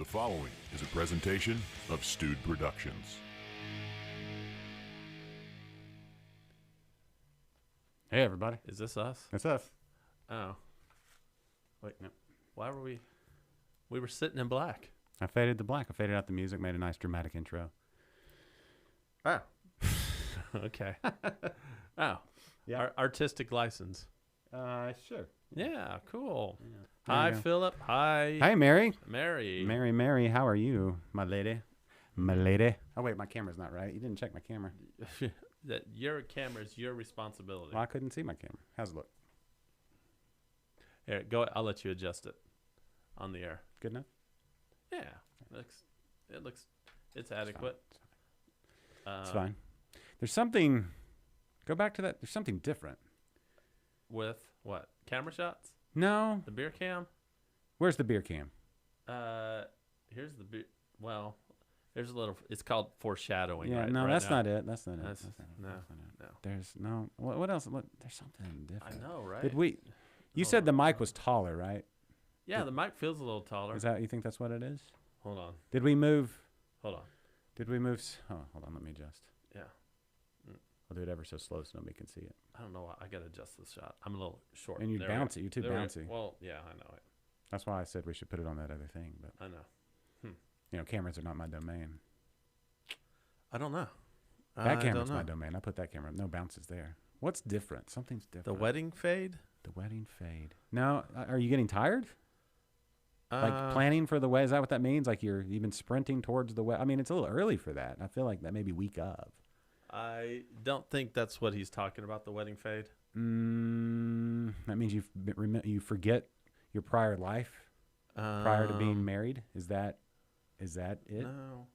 The following is a presentation of Stewed Productions. Hey, everybody. Is this us? That's us. Oh. Wait, no. Why were we... We were sitting in black. I faded to black. I faded out the music, made a nice dramatic intro. Oh. Okay. Oh. Yeah. Artistic license. Sure. Yeah, cool. Yeah. Hi, There you go. Philip. Hi. Hey, Mary. Mary. Mary, how are you, my lady? My lady. Oh, wait, my camera's not right. You didn't check my camera. That your camera is your responsibility. Well, I couldn't see my camera. How's it look? Here, go. I'll let you adjust it on the air. Good enough? Yeah. It's adequate. It's fine. There's something, go back to that. There's something different. With what? Camera shots? No. The beer cam? Where's the beer cam? Here's the beer. Well, there's a little. It's called foreshadowing. Yeah, right, no, right that's now. not it. That's not it. That's- That's not it. no, That's not it. no. There's no, what else? There's something I different. know, right? Did we, you Hold said on. the mic was taller, right? Yeah, the mic feels a little taller. Is that, you think that's what it is? Hold on. Did we move? Hold on. Did we move? Oh, hold on. Let me adjust. Yeah. I'll do it ever so slow so nobody can see it. I don't know why. I got to adjust this shot. I'm a little short. And you There we bounce go. it. You're too There we go. bouncy. Well, yeah, I know it. That's why I said we should put it on that other thing. But, I know. you know, cameras are not my domain. I don't know. That I camera's don't my know. domain. I put that camera up. No bounces there. What's different? Something's different. The wedding fade? The wedding fade. No, are you getting tired? Like Uh, planning for the wedding? Is that what that means? Like you've been sprinting towards the wedding? I mean, it's a little early for that. I feel like that may be week of. I don't think that's what he's talking about, the wedding fade. That means you forget your prior life prior to being married. Is that it? No.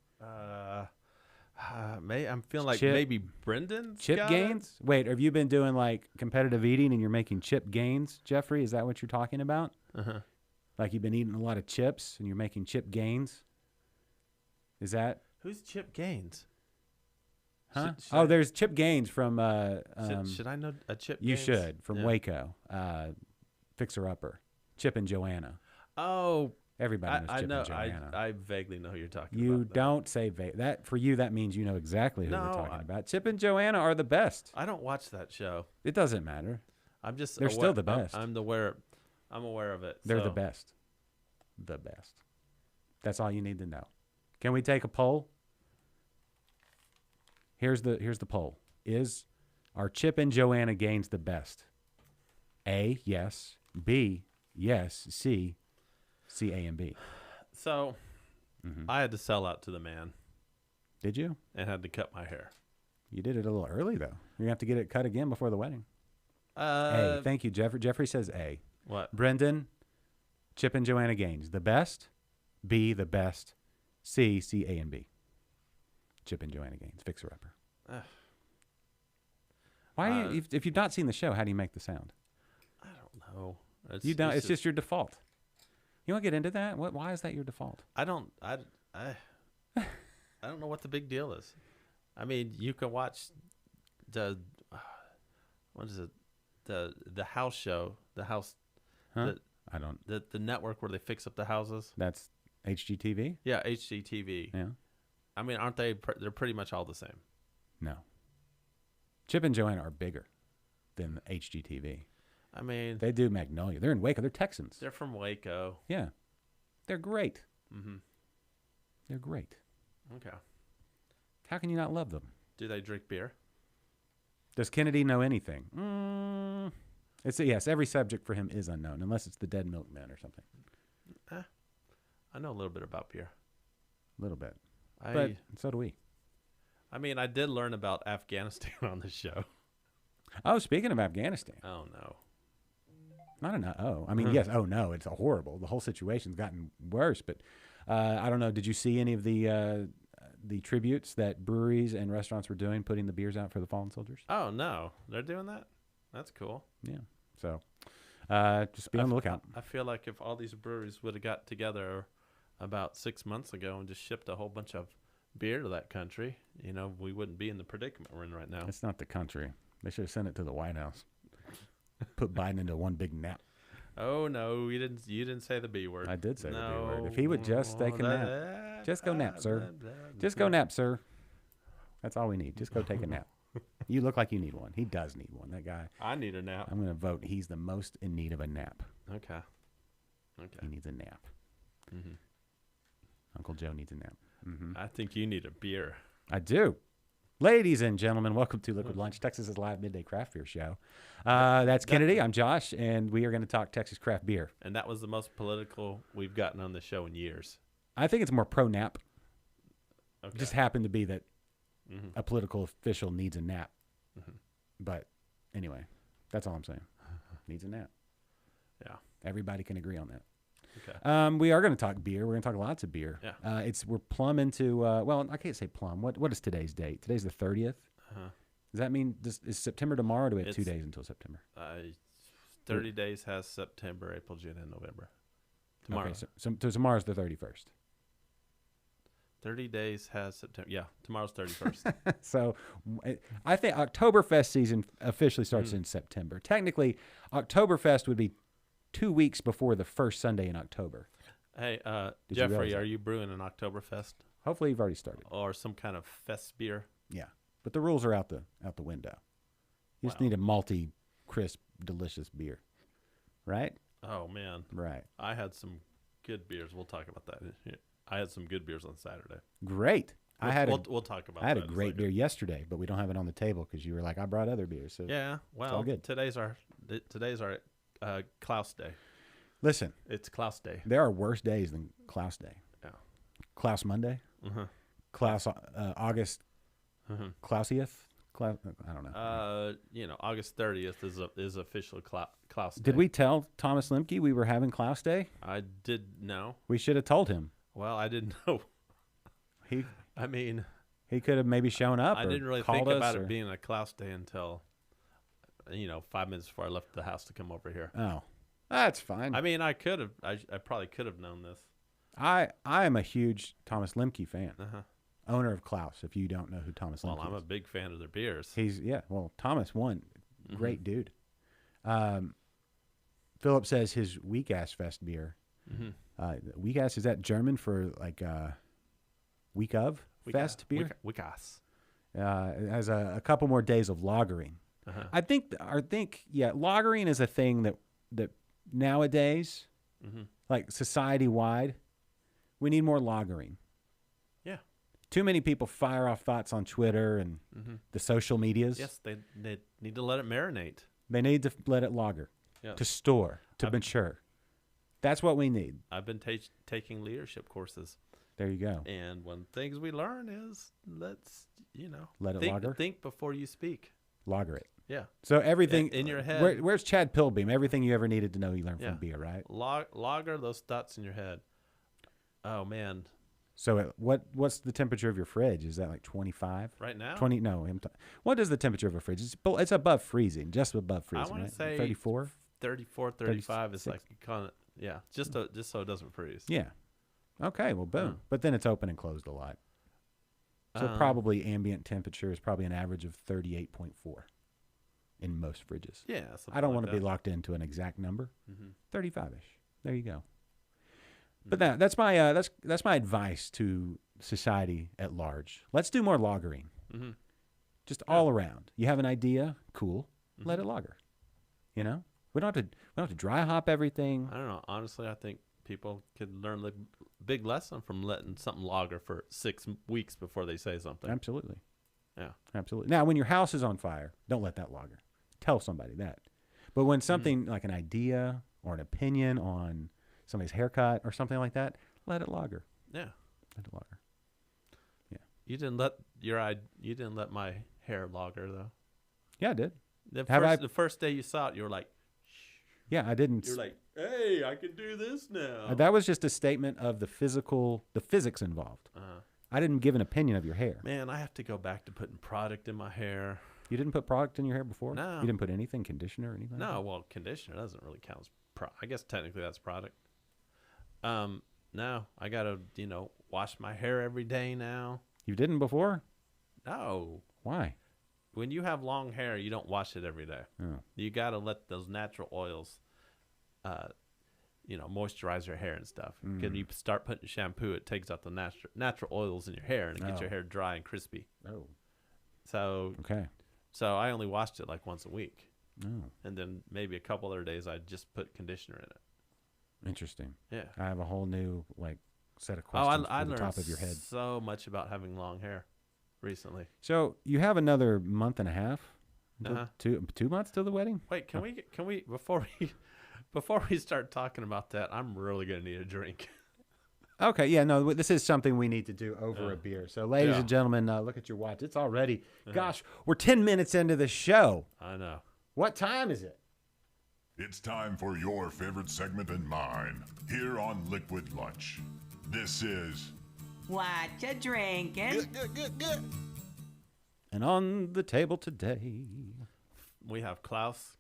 I'm feeling like Chip- maybe Brendan's Chip got gains? Wait, have you been doing like competitive eating and you're making chip gains, Jeffrey? Is that what you're talking about? it. Uh-huh. Like you've been eating a lot of chips and you're making chip gains? Is that? Who's Chip Gaines? Huh? Should I- There's Chip Gaines from should I know a Chip you Gaines? should from Yeah. Waco, Fixer Upper, Chip and Joanna. Oh, Everybody knows I Chip know. and Joanna. I vaguely know who you're talking You about. though. don't say that for you. That means you know exactly who we're No, talking I- about. Chip and Joanna are the best. I don't watch that show. It doesn't matter. I'm just. They're still the best. I'm aware of it. They're the so- best. The best. That's all you need to know. Can we take a poll? Here's the poll. Are Chip and Joanna Gaines the best? A, yes. B, yes. C, A and B. So, Mhm. I had to sell out to the man Did you? and had to cut my hair. You did it a little early though. You're gonna have to get it cut again before the wedding. Uh, A. Thank you, Jeffrey. Jeffrey says A. What? Brendan, Chip and Joanna Gaines, the best. B, the best. C, A and B. Chip and Joanna Gaines, Fixer Upper. Ugh. Why? If you've not seen the show, how do you make the sound? I don't know. You don't. It's just your default. You want to get into that? Why is that your default? I don't. I don't know what the big deal is. I mean, you can watch the what is it? The house show, the house, Huh? I don't. the network where they fix up the houses. That's HGTV. Yeah, HGTV. Yeah. I mean, aren't they? They're pretty much all the same. No. Chip and Joanna are bigger than HGTV. I mean, They do Magnolia. They're in Waco. They're Texans. they're from Waco. Yeah. They're great. Mm-hmm. They're great. Okay. How can you not love them? Do they drink beer? Does Kennedy know anything? It's yes. Every subject for him is unknown, unless it's the dead milkman or something. I know a little bit about beer. A little bit, but so do we. I mean, I did learn about Afghanistan on the show. Oh, speaking of Afghanistan, Oh no. not a no. Oh, I mean, yes. Oh no, it's a horrible. The whole situation's gotten worse. But I don't know. Did you see any of the tributes that breweries and restaurants were doing, putting the beers out for the fallen soldiers? Oh no, they're doing that. That's cool. Yeah. So just be on the lookout. I feel like if all these breweries would have got together about 6 months ago and just shipped a whole bunch of beer to that country, we wouldn't be in the predicament we're in right now. It's not the country. They should have sent it to the White House. Put Biden into one big nap. Oh no, you didn't say the B word. I did say the B No. word. If he would just take a nap. Just go nap, sir. Just go nap, sir. That's all we need. Just go take a nap. You look like you need one. He does need one. That guy. I need a nap. I'm going to vote. He's the most in need of a nap. Okay. He needs a nap. Uncle Joe needs a nap. I think you need a beer. I do. Ladies and gentlemen, welcome to Liquid Lunch, Texas's live midday craft beer show. That's Kennedy. I'm Josh, and we are going to talk Texas craft beer. And that was the most political we've gotten on the show in years. I think it's more pro-nap. Okay. Just happened to be that a political official needs a nap. But anyway, that's all I'm saying. Needs a nap. Yeah. Everybody can agree on that. Okay. We are going to talk beer. We're going to talk lots of beer. Yeah. We're plumb into well, I can't say plumb. What is today's date? Today's the 30th. Does that mean is September tomorrow? Or do we have 2 days until September? 30 days has September, April, June, and November. Tomorrow. Okay, so tomorrow's the 31st. 30 days has September. Yeah, tomorrow's 31st. So I think Oktoberfest season officially starts in September. Technically, Oktoberfest would be 2 weeks before the first Sunday in October. Hey, you Jeffrey, realize are that? you brewing an Oktoberfest Hopefully, you've already started. or some kind of fest beer? Yeah, but the rules are out the window. You just Wow. need a malty, crisp, delicious beer, right? Oh, man. Right. I had some good beers. We'll talk about that. I had some good beers on Saturday. Great. We'll talk about that. I had a in great second. beer yesterday, but we don't have it on the table because you were like, I brought other beers. So Yeah, well, all good. today's our Klaus Day. Listen, It's Klaus Day. there are worse days than Klaus Day. Yeah. Klaus Monday, Klaus August, Klausieth. I don't know. August 30th is official Klaus Day. Did we tell Thomas Lemke we were having Klaus Day? I did know. We should have told him. Well, I didn't know. He could have maybe shown up. I or didn't really called think about us, or- it being a Klaus Day until 5 minutes before I left the house to come over here. Oh, that's fine. I mean, I could have. I probably could have known this. I am a huge Thomas Lemke fan. Uh-huh. Owner of Klaus. If you don't know who Thomas Well, Lemke I'm a is, big fan of their beers. Thomas won. Great dude. Philip says his Weak Ass Fest beer. Weak Ass, is that German for like week of fest beer? Wickas. It has a couple more days of lagering. I think lagering is a thing that nowadays, like society wide, we need more lagering. Yeah. Too many people fire off thoughts on Twitter and the social medias. Yes, they need to let it marinate. They need to let it lager, Yes. to store, to mature. That's what we need. I've been taking leadership courses, There you go. and one things we learn is Let it think, lager? Think before you speak. Lager it. Yeah. So everything In your head. Where's Chad Pilbeam? Everything you ever needed to know, you learned Yeah. from beer, right? Lager those thoughts in your head. Oh man. So what's the temperature of your fridge? Is that like 25? Right now? 20? No. What is the temperature of a fridge? It's above freezing, just above I freezing, want right? to say 34? 34, 35 is 36. like kind of just so it doesn't freeze. Yeah. Okay, well, boom. But then it's open and closed a lot. So Um, probably ambient temperature is probably an average of 38.4 in most fridges. Yeah. I don't want to be locked into an exact number. 35-ish. There you go. But that's my advice to society at large. Let's do more lagering. Just all around. You have an idea, cool. Let it lager. We don't have to dry hop everything. I don't know. Honestly, I think people could learn the big lesson from letting something lager for 6 weeks before they say something. Absolutely. Yeah. Absolutely. Now, when your house is on fire, don't let that lager. Tell somebody that. But when something like an idea or an opinion on somebody's haircut or something like that, let it lager. Yeah. Let it lager. Yeah. You didn't let my hair lager though. Yeah, I did. The first day you saw it, you were like, Yeah, I didn't. you're like, hey, I can do this now. That was just a statement of the physics involved. I didn't give an opinion of your hair. Man, I have to go back to putting product in my hair. You didn't put product in your hair before? No. You didn't put anything, conditioner or anything? No, well, conditioner doesn't really count as I guess technically that's product. No, I gotta wash my hair every day now. You didn't before? No, Why? when you have long hair, you don't wash it every day. Oh. You gotta let those natural oils moisturize your hair and stuff. Because you start putting shampoo, it takes out the natural oils in your hair, and it gets your hair dry and crispy. Oh. So Okay. So I only washed it like once a week. Oh. And then maybe a couple other days I just put conditioner in it. Interesting. Yeah. I have a whole new set of questions I for the learned top of your head. so much about having long hair recently. So you have another month and a half, Uh-huh. 2 months till the wedding. Wait, can we before we start talking about that, I'm really gonna need a drink. Okay, yeah, no, this is something we need to do over a beer. So, ladies and gentlemen, look at your watch. It's already, gosh, we're 10 minutes into the show. I know. What time is it? It's time for your favorite segment and mine here on Liquid Lunch. This is What you drinking? And on the table today. We have Klaus,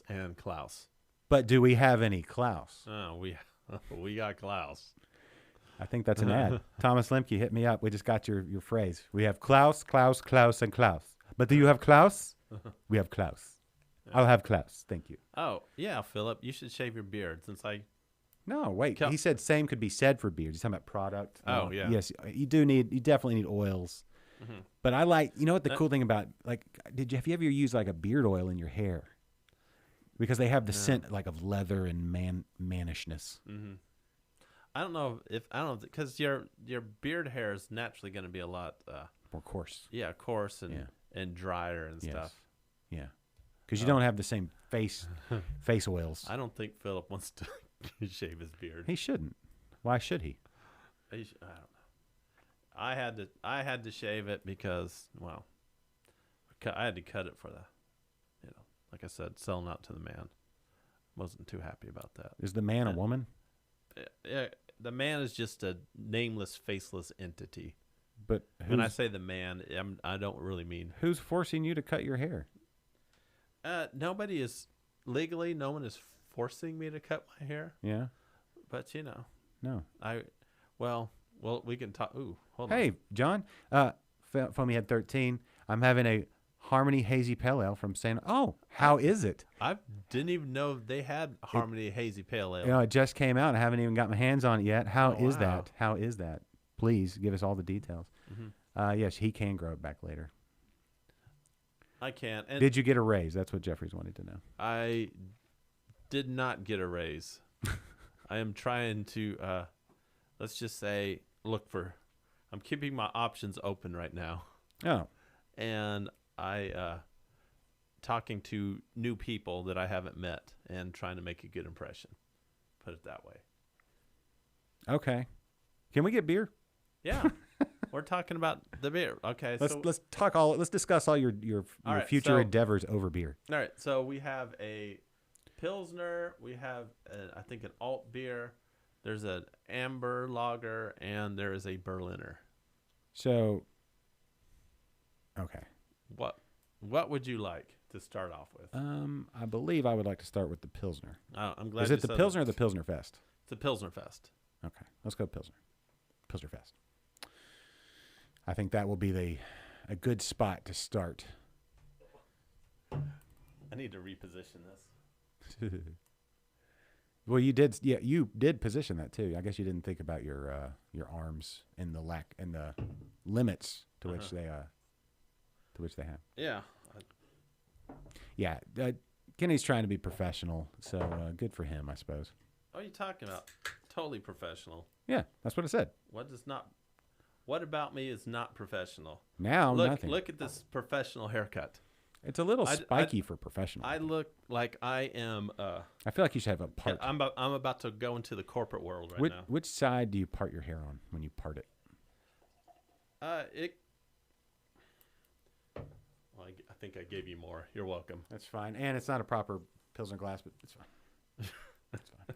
and Klaus. But do we have any Klaus? Oh, we got Klaus. I think that's an ad. Thomas Lemke, hit me up. We just got your phrase. We have Klaus, and Klaus. But do you have Klaus? We have Klaus. I'll have Klaus. Thank you. Oh, yeah, Philip, you should shave your beard since No, wait. He said same could be said for beards. He's talking about product. Oh, yeah. Yes, you definitely need oils. Mm-hmm. But I like, you know what the cool thing about, have you ever used like a beard oil in your hair? Because they have the scent like of leather and mannishness. Mm-hmm. I don't know because your beard hair is naturally going to be a lot more coarse. Yeah, coarse and drier and stuff. Yeah, because you don't have the same face oils. I don't think Philip wants to shave his beard. He shouldn't. Why should he? I don't know. I had to shave it because I had to cut it for like I said, selling out to the man. Wasn't too happy about that. Is the man a woman? Yeah, the man is just a nameless, faceless entity. But when I say the man, I don't really mean who's forcing you to cut your hair. Nobody is legally. No one is forcing me to cut my hair. Yeah, but no. We can talk. Ooh, hold on. Hey, John. Foamy Head 13. I'm having a Harmony Hazy Pale Ale from San. Oh, how is it? I didn't even know they had Harmony Hazy Pale Ale. It just came out. I haven't even got my hands on it yet. How is that? How is that? Please give us all the details. Mm-hmm. Yes, he can grow it back later. I can. And did you get a raise? That's what Jeffrey's wanted to know. I did not get a raise. I am trying to, let's just say, I'm keeping my options open right now. Oh. And talking to new people that I haven't met and trying to make a good impression. Put it that way. Okay. Can we get beer? Yeah. We're talking about the beer. Okay. Let's discuss all your future endeavors over beer. All right. So we have a Pilsner. We have I think an alt beer. There's an amber lager and there is a Berliner. So okay. What would you like to start off with? I believe I would like to start with the Pilsner. Oh, I'm glad. Is it the Pilsner or the Pilsner Fest? It's the Pilsner Fest. Okay, let's go Pilsner. Pilsner Fest. I think that will be a good spot to start. I need to reposition this. Well, you did position that too. I guess you didn't think about your arms and the limits to which they have. Yeah. Yeah. Kenny's trying to be professional, so good for him, I suppose. What are you talking about? Totally professional. Yeah, that's what I said. What about me is not professional? Now, nothing. Look at this professional haircut. It's a little spiky for professional. I look like I am. I feel like you should have a part. I'm about to go into the corporate world right now. Which side do you part your hair on when you part it? I think I gave you more. You're welcome. That's fine. And it's not a proper Pilsner glass, but it's fine. That's fine.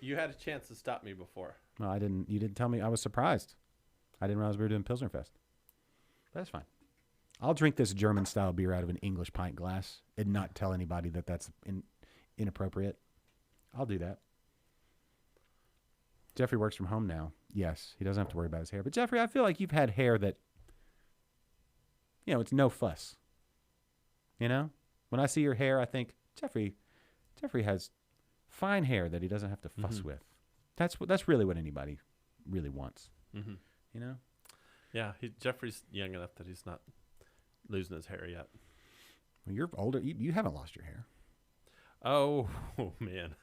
You had a chance to stop me before. No, I didn't. You didn't tell me. I was surprised. I didn't realize we were doing Pilsner Fest. That's fine. I'll drink this German-style beer out of an English pint glass and not tell anybody that that's inappropriate. I'll do that. Jeffrey works from home now. Yes, he doesn't have to worry about his hair. But Jeffrey, I feel like you've had hair that, it's no fuss. When I see your hair, I think, Jeffrey, Jeffrey has fine hair that he doesn't have to fuss with. That's really what anybody really wants. Mm-hmm. You know? Yeah, Jeffrey's young enough that he's not losing his hair yet. Well, you're older. You haven't lost your hair. Oh, man.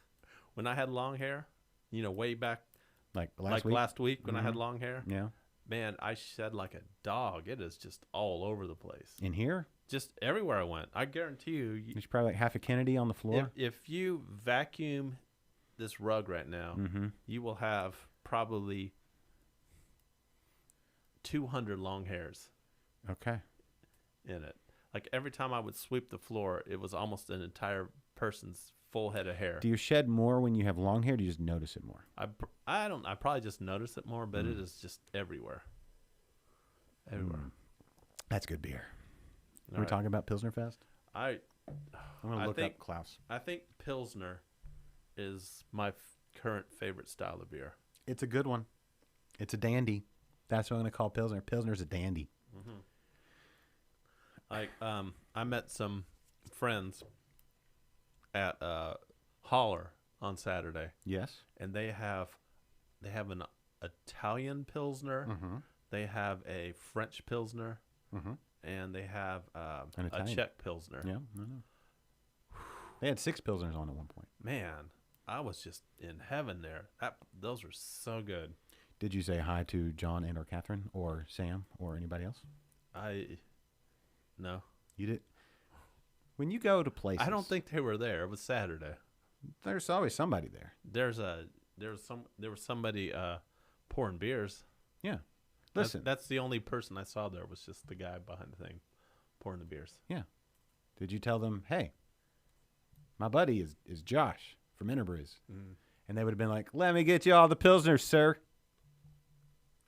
When I had long hair, way back Like last week when I had long hair, Yeah. man, I shed like a dog. It is just all over the place. In here? Just everywhere I went. I guarantee you. There's probably like half a Kennedy on the floor. If you vacuum this rug right now, you will have probably 200 long hairs Okay. in it. Like every time I would sweep the floor, it was almost an entire person's full head of hair. Do you shed more when you have long hair? Or do you just notice it more? I probably just notice it more, but it is just everywhere. Everywhere. That's good beer. All We're right. talking about Pilsner Fest. I I'm gonna I look think- up Klaus. I think Pilsner is my current favorite style of beer. It's a good one. It's a dandy. That's what I'm gonna call Pilsner. Pilsner's a dandy. Like I met some friends at Holler on Saturday, Yes. and they have an Italian Pilsner, they have a French Pilsner, and they have a Italian. Czech Pilsner. Yeah. I know. They had 6 Pilsners on at one point. Man, I was just in heaven there. Those were so good. Did you say hi to John and or Catherine or Sam or anybody else? No, You did. When you go to places, I don't think they were there. It was Saturday. there's always somebody there. There was somebody pouring beers. Yeah. Listen. That's the only person I saw there was just the guy behind the thing pouring the beers. Yeah. Did you tell them, hey, my buddy is Josh from Interbrews? And they would have been like, let me get you all the Pilsners, sir.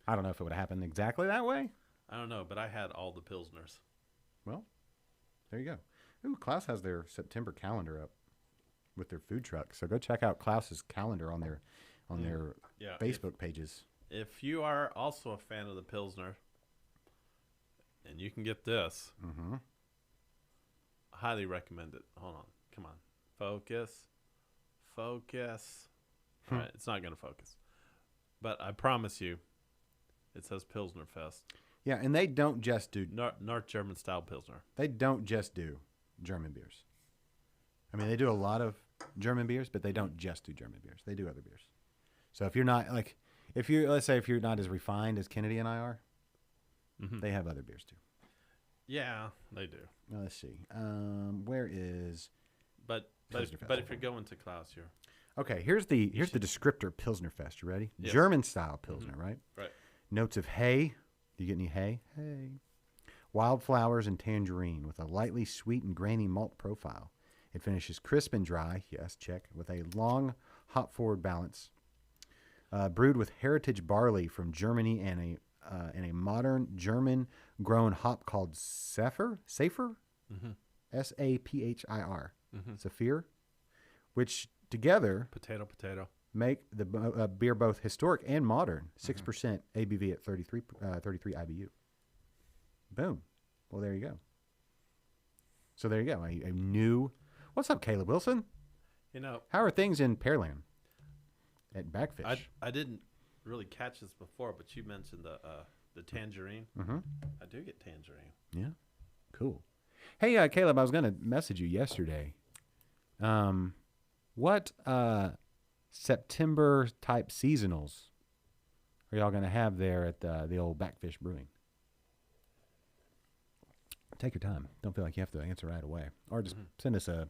I don't know if it would have happened exactly that way. I don't know, but I had all the Pilsners. Well, there you go. Ooh, Klaus has their September calendar up with their food truck. So go check out Klaus's calendar on their Yeah, Facebook pages. If you are also a fan of the Pilsner, and you can get this, I highly recommend it. Hold on. Come on. Focus. All right, it's not going to focus. But I promise you, it says Pilsner Fest. Yeah, and they don't just do North German style Pilsner. they don't just do German beers. I mean, they do a lot of German beers, but they don't just do German beers. They do other beers. So if you're not let's say if you're not as refined as Kennedy and I are, they have other beers too. Yeah, they do. Now, let's see. Where is But Pilsner if Fest. you're going to Klaus, you're Okay, here's the descriptor Pilsner Fest. You ready? Yes. German style Pilsner, right? right. Notes of hay. Do you get any hay? Hay. Wildflowers and tangerine with a lightly sweet and grainy malt profile. It finishes crisp and dry. Yes, check. With a long hop forward balance. Brewed with heritage barley from Germany and a modern German grown hop called Saphir. Saphir. Saphir. Saphir. Which together Potato. make the beer both historic and modern. 6% ABV at 33 IBU. Boom. Well, there you go. So there you go. A new. What's up, Caleb Wilson? How are things in Pearland at Backfish? I didn't really catch this before, but you mentioned the tangerine. I do get tangerine. Yeah. Cool. Hey, Caleb, I was going to message you yesterday. What September type seasonals are y'all going to have there at the old Backfish Brewing? Take your time. Don't feel like you have to answer right away, or just send us a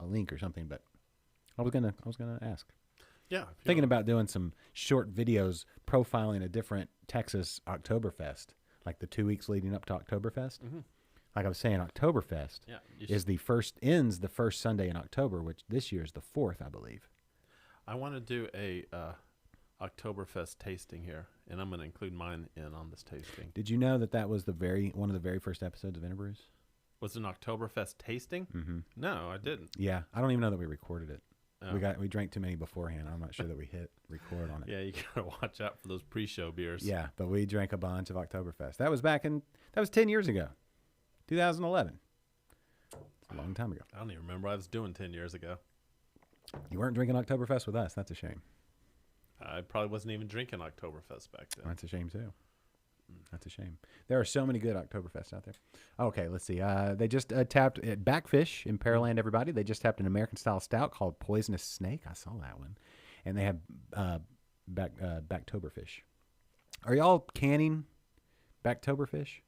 link or something. But I was gonna ask. Yeah, Thinking about doing some short videos profiling a different Texas Oktoberfest, like the 2 weeks leading up to Oktoberfest. Like I was saying, Oktoberfest ends the first Sunday in October, which this year is the 4th, I believe. I want to do a Oktoberfest tasting here, and I'm going to include mine in on this tasting. Did you know that was one of the very first episodes of Interbrews? Was it an Oktoberfest tasting? No, I didn't. Yeah, I don't even know that we recorded it. Oh. We drank too many beforehand. I'm not sure that we hit record on it. Yeah, you got to watch out for those pre-show beers. Yeah, but we drank a bunch of Oktoberfest. That was 10 years ago, 2011. It's a long time ago. I don't even remember what I was doing 10 years ago. You weren't drinking Oktoberfest with us. That's a shame. I probably wasn't even drinking Oktoberfest back then. That's a shame too. That's a shame. There are so many good Oktoberfest out there. Okay, let's see. They just tapped at Backfish in Pearland, everybody. They just tapped an American-style stout called Poisonous Snake. I saw that one. And they have Backtoberfish. Are y'all canning Backtoberfish?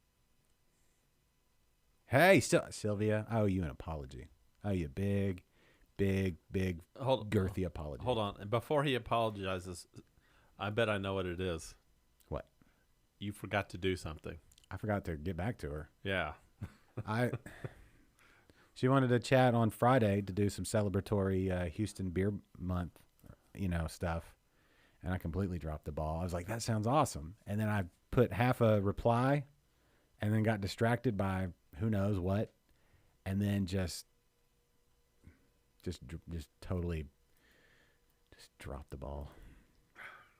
Hey, Sylvia, I owe you an apology. I owe you a big, girthy apology. Hold on. And before he apologizes, I bet I know what it is. What? You forgot to do something. I forgot to get back to her. Yeah. She wanted to chat on Friday to do some celebratory Houston Beer Month, stuff. And I completely dropped the ball. I was like, that sounds awesome. And then I put half a reply and then got distracted by who knows what. And then just totally dropped the ball.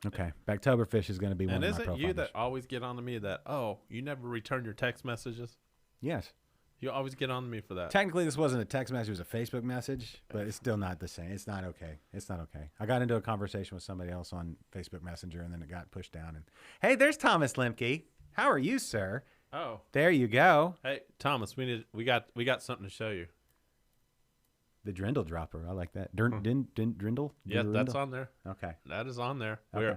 Okay. Backtoberfish is going to be one of my And profile isn't you that dishes. always get on to me that, you never return your text messages? Yes. You always get on to me for that. Technically, this wasn't a text message. It was a Facebook message, but it's still not the same. It's not okay. It's not okay. I got into a conversation with somebody else on Facebook Messenger, and then it got pushed down. And hey, there's Thomas Lemke. How are you, sir? Oh. There you go. Hey, Thomas, we got something to show you. The Drindle Dropper. I like that. Drindle? Yeah, Drindle? that's on there. Okay. That is on there. Okay.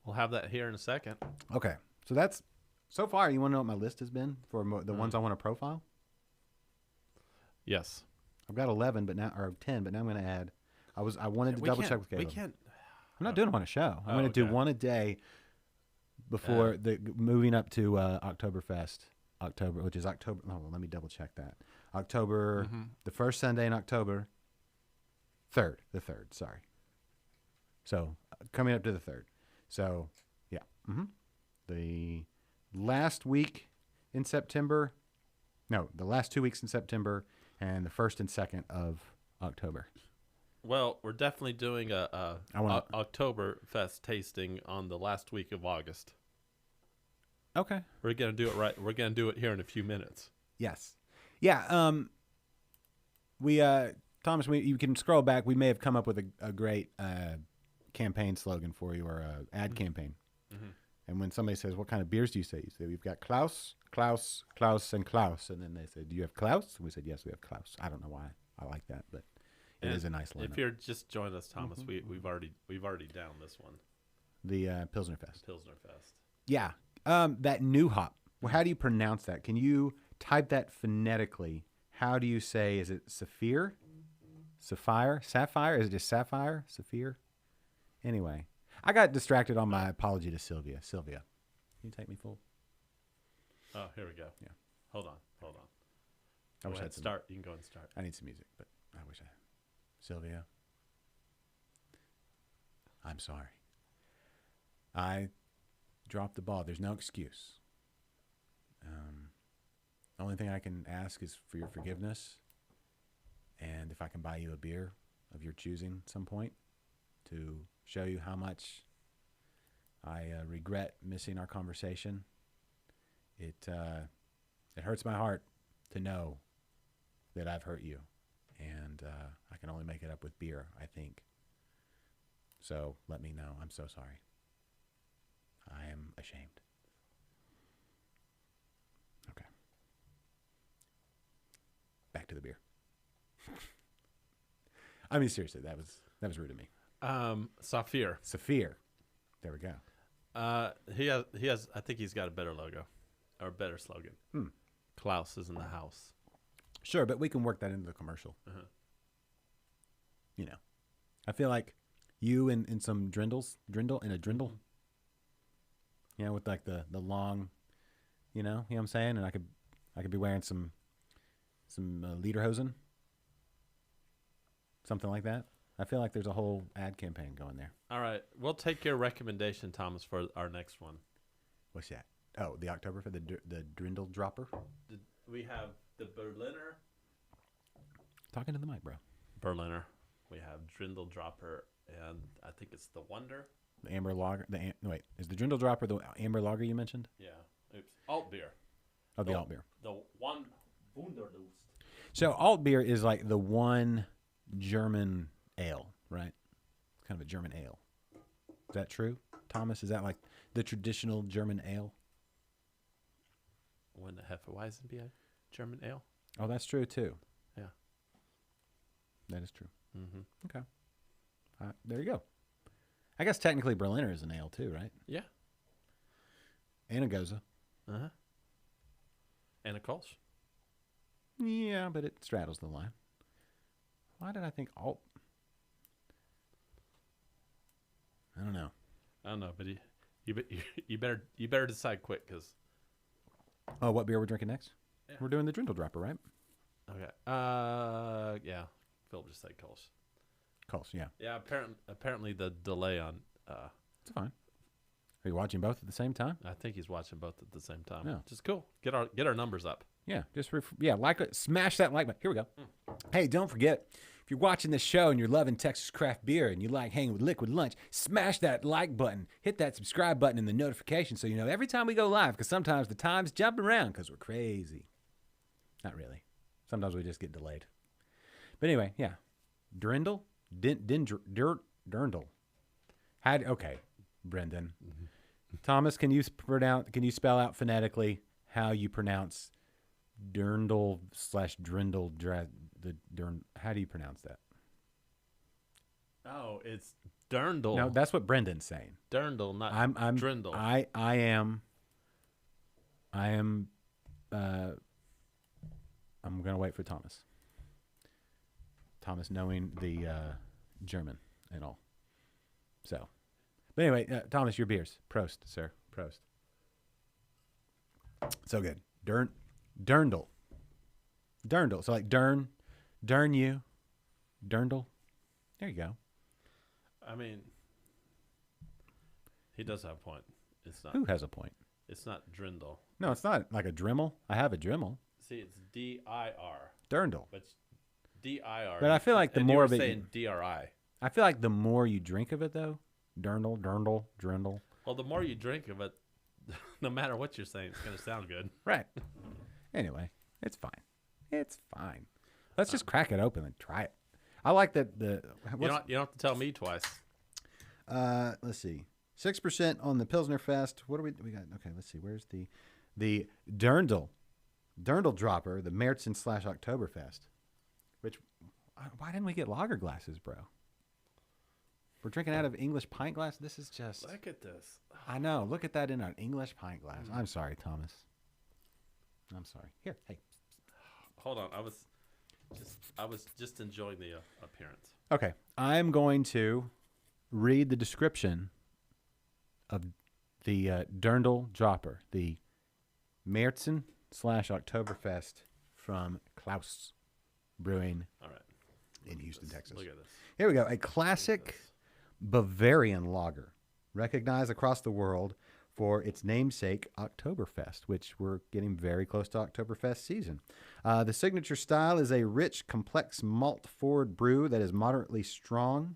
We'll have that here in a second. Okay. So that's so far. You want to know what my list has been for the ones I want to profile? Yes. I've got 11, or 10, but now I'm going to add. I wanted to double check with Caleb. We can't. I'm not doing them on a show. I'm going to do okay. one a day before moving up to Oktoberfest, which is October. Oh, let me double check that. October, the first Sunday in October, the 3rd, sorry. So coming up to the 3rd. So, yeah. The last week in September, the last 2 weeks in September, and the 1st and 2nd of October. Well, we're definitely doing a Oktoberfest tasting on the last week of August. Okay. We're gonna do it right. We're gonna do it here in a few minutes. Yes. Yeah. Thomas, you can scroll back. We may have come up with a great campaign slogan for you, or a ad campaign. And when somebody says, "What kind of beers do you say?" You say, "We've got Klaus, and Klaus." And then they say, "Do you have Klaus?" And we said, "Yes, we have Klaus." I don't know why I like that, but it is a nice lineup. If you're just joining us, Thomas, we've already down this one. The Pilsner Fest. Pilsner Fest. Yeah. That new hop. Well, how do you pronounce that? Can you type that phonetically? How do you say? Is it Sapphire? Sapphire? Is it just Sapphire? Sapphire? Anyway, I got distracted on my apology to Sylvia. Sylvia, can you take me full? Oh, here we go. Yeah. Hold on. I Go wish I ahead, had some, start. You can go ahead and start. I need some music, but I wish I had. Sylvia, I'm sorry. I dropped the ball. There's no excuse. The only thing I can ask is for your forgiveness, and if I can buy you a beer of your choosing at some point to show you how much I regret missing our conversation. It hurts my heart to know that I've hurt you, and I can only make it up with beer, I think. So let me know. I'm so sorry. I am ashamed. Okay. Back to the beer. I mean, seriously, that was rude of me. Sapphire. Sapphire. There we go. He has. I think he's got a better logo, or a better slogan. Klaus is in the house. Sure, but we can work that into the commercial. I feel like you and some drindle, with like the long, you know what I'm saying? And I could be wearing some lederhosen, something like that. I feel like there's a whole ad campaign going there. All right, we'll take your recommendation, Thomas, for our next one. What's that? Oh, the October for the Drindle Dropper. We have the Berliner. Talking to the mic, bro. Berliner. We have Drindle Dropper, and I think it's the Wonder. The Amber Lager. Wait, is the Drindle Dropper the Amber Lager you mentioned? Yeah. Oops. Alt beer. Oh, the alt beer. The Wunderlust. So alt beer is like the one German ale, right? Kind of a German ale. Is that true, Thomas? Is that like the traditional German ale? Wouldn't a Hefeweizen be a German ale? Oh, that's true too. Yeah. That is true. Mm-hmm. Okay. There you go. I guess technically Berliner is an ale too, right? Yeah. And a Goza. Uh-huh. And a Kolsch. Yeah, but it straddles the line. Why did I think alt? I don't know. I don't know, but you better decide quick, because. Oh, what beer we're drinking next? Yeah. We're doing the Drindle Dropper, right? Okay. Yeah. Phil just said Kolsch. Kolsch, yeah. Yeah. Apparently the delay on. It's fine. Are you watching both at the same time? I think he's watching both at the same time. Yeah. Which is cool. Get our numbers up. Yeah, just like it. Smash that like button. Here we go. Hey, don't forget, if you're watching this show and you're loving Texas craft beer and you like hanging with Liquid Lunch, smash that like button. Hit that subscribe button and the notification so you know every time we go live, because sometimes the time's jumping around because we're crazy. Not really. Sometimes we just get delayed. But anyway, yeah. Drindle? Dirndl. Okay, Brendan. Thomas, can you spell out phonetically how you pronounce Dirndl/Drindle? How do you pronounce that? Oh, it's Dirndl. No, that's what Brendan's saying. Dirndl, not I'm Drindle. I am. I'm gonna wait for Thomas. Thomas knowing the German and all. So, but anyway, Thomas, your beers. Prost, sir. Prost. So good. Dirndl. So like darn you, Dirndl. There you go. I mean, he does have a point. It's not. Who has a point? It's not Drindle. No, it's not like a Dremel. I have a Dremel. See, it's D-I-R. Dirndl. But it's D-I-R. But I feel like the and more you of were it, saying D-R-I. I feel like the more you drink of it, though, Dirndl, Drindle. Well, the more you drink of it, no matter what you're saying, it's going to sound good. Right. Anyway, it's fine. It's fine. Let's just crack it open and try it. I like that. You don't have to tell me twice. Let's see. 6% on the Pilsner Fest. What do we got? Okay, let's see. Where's the Dirndl Dropper, the Märzen / Oktoberfest. Which, why didn't we get lager glasses, bro? We're drinking out of English pint glass. This is just. Look at this. I know. Look at that in an English pint glass. I'm sorry, Thomas. I'm sorry. Here, hey. Hold on. I was just enjoying the appearance. Okay, I'm going to read the description of the Dirndl Dropper, the Märzen / Oktoberfest from Klaus Brewing All right. in Houston, Texas. Look at this. Here we go. A classic Bavarian lager, recognized across the world for its namesake Oktoberfest, which we're getting very close to Oktoberfest season. The signature style is a rich, complex malt-forward brew that is moderately strong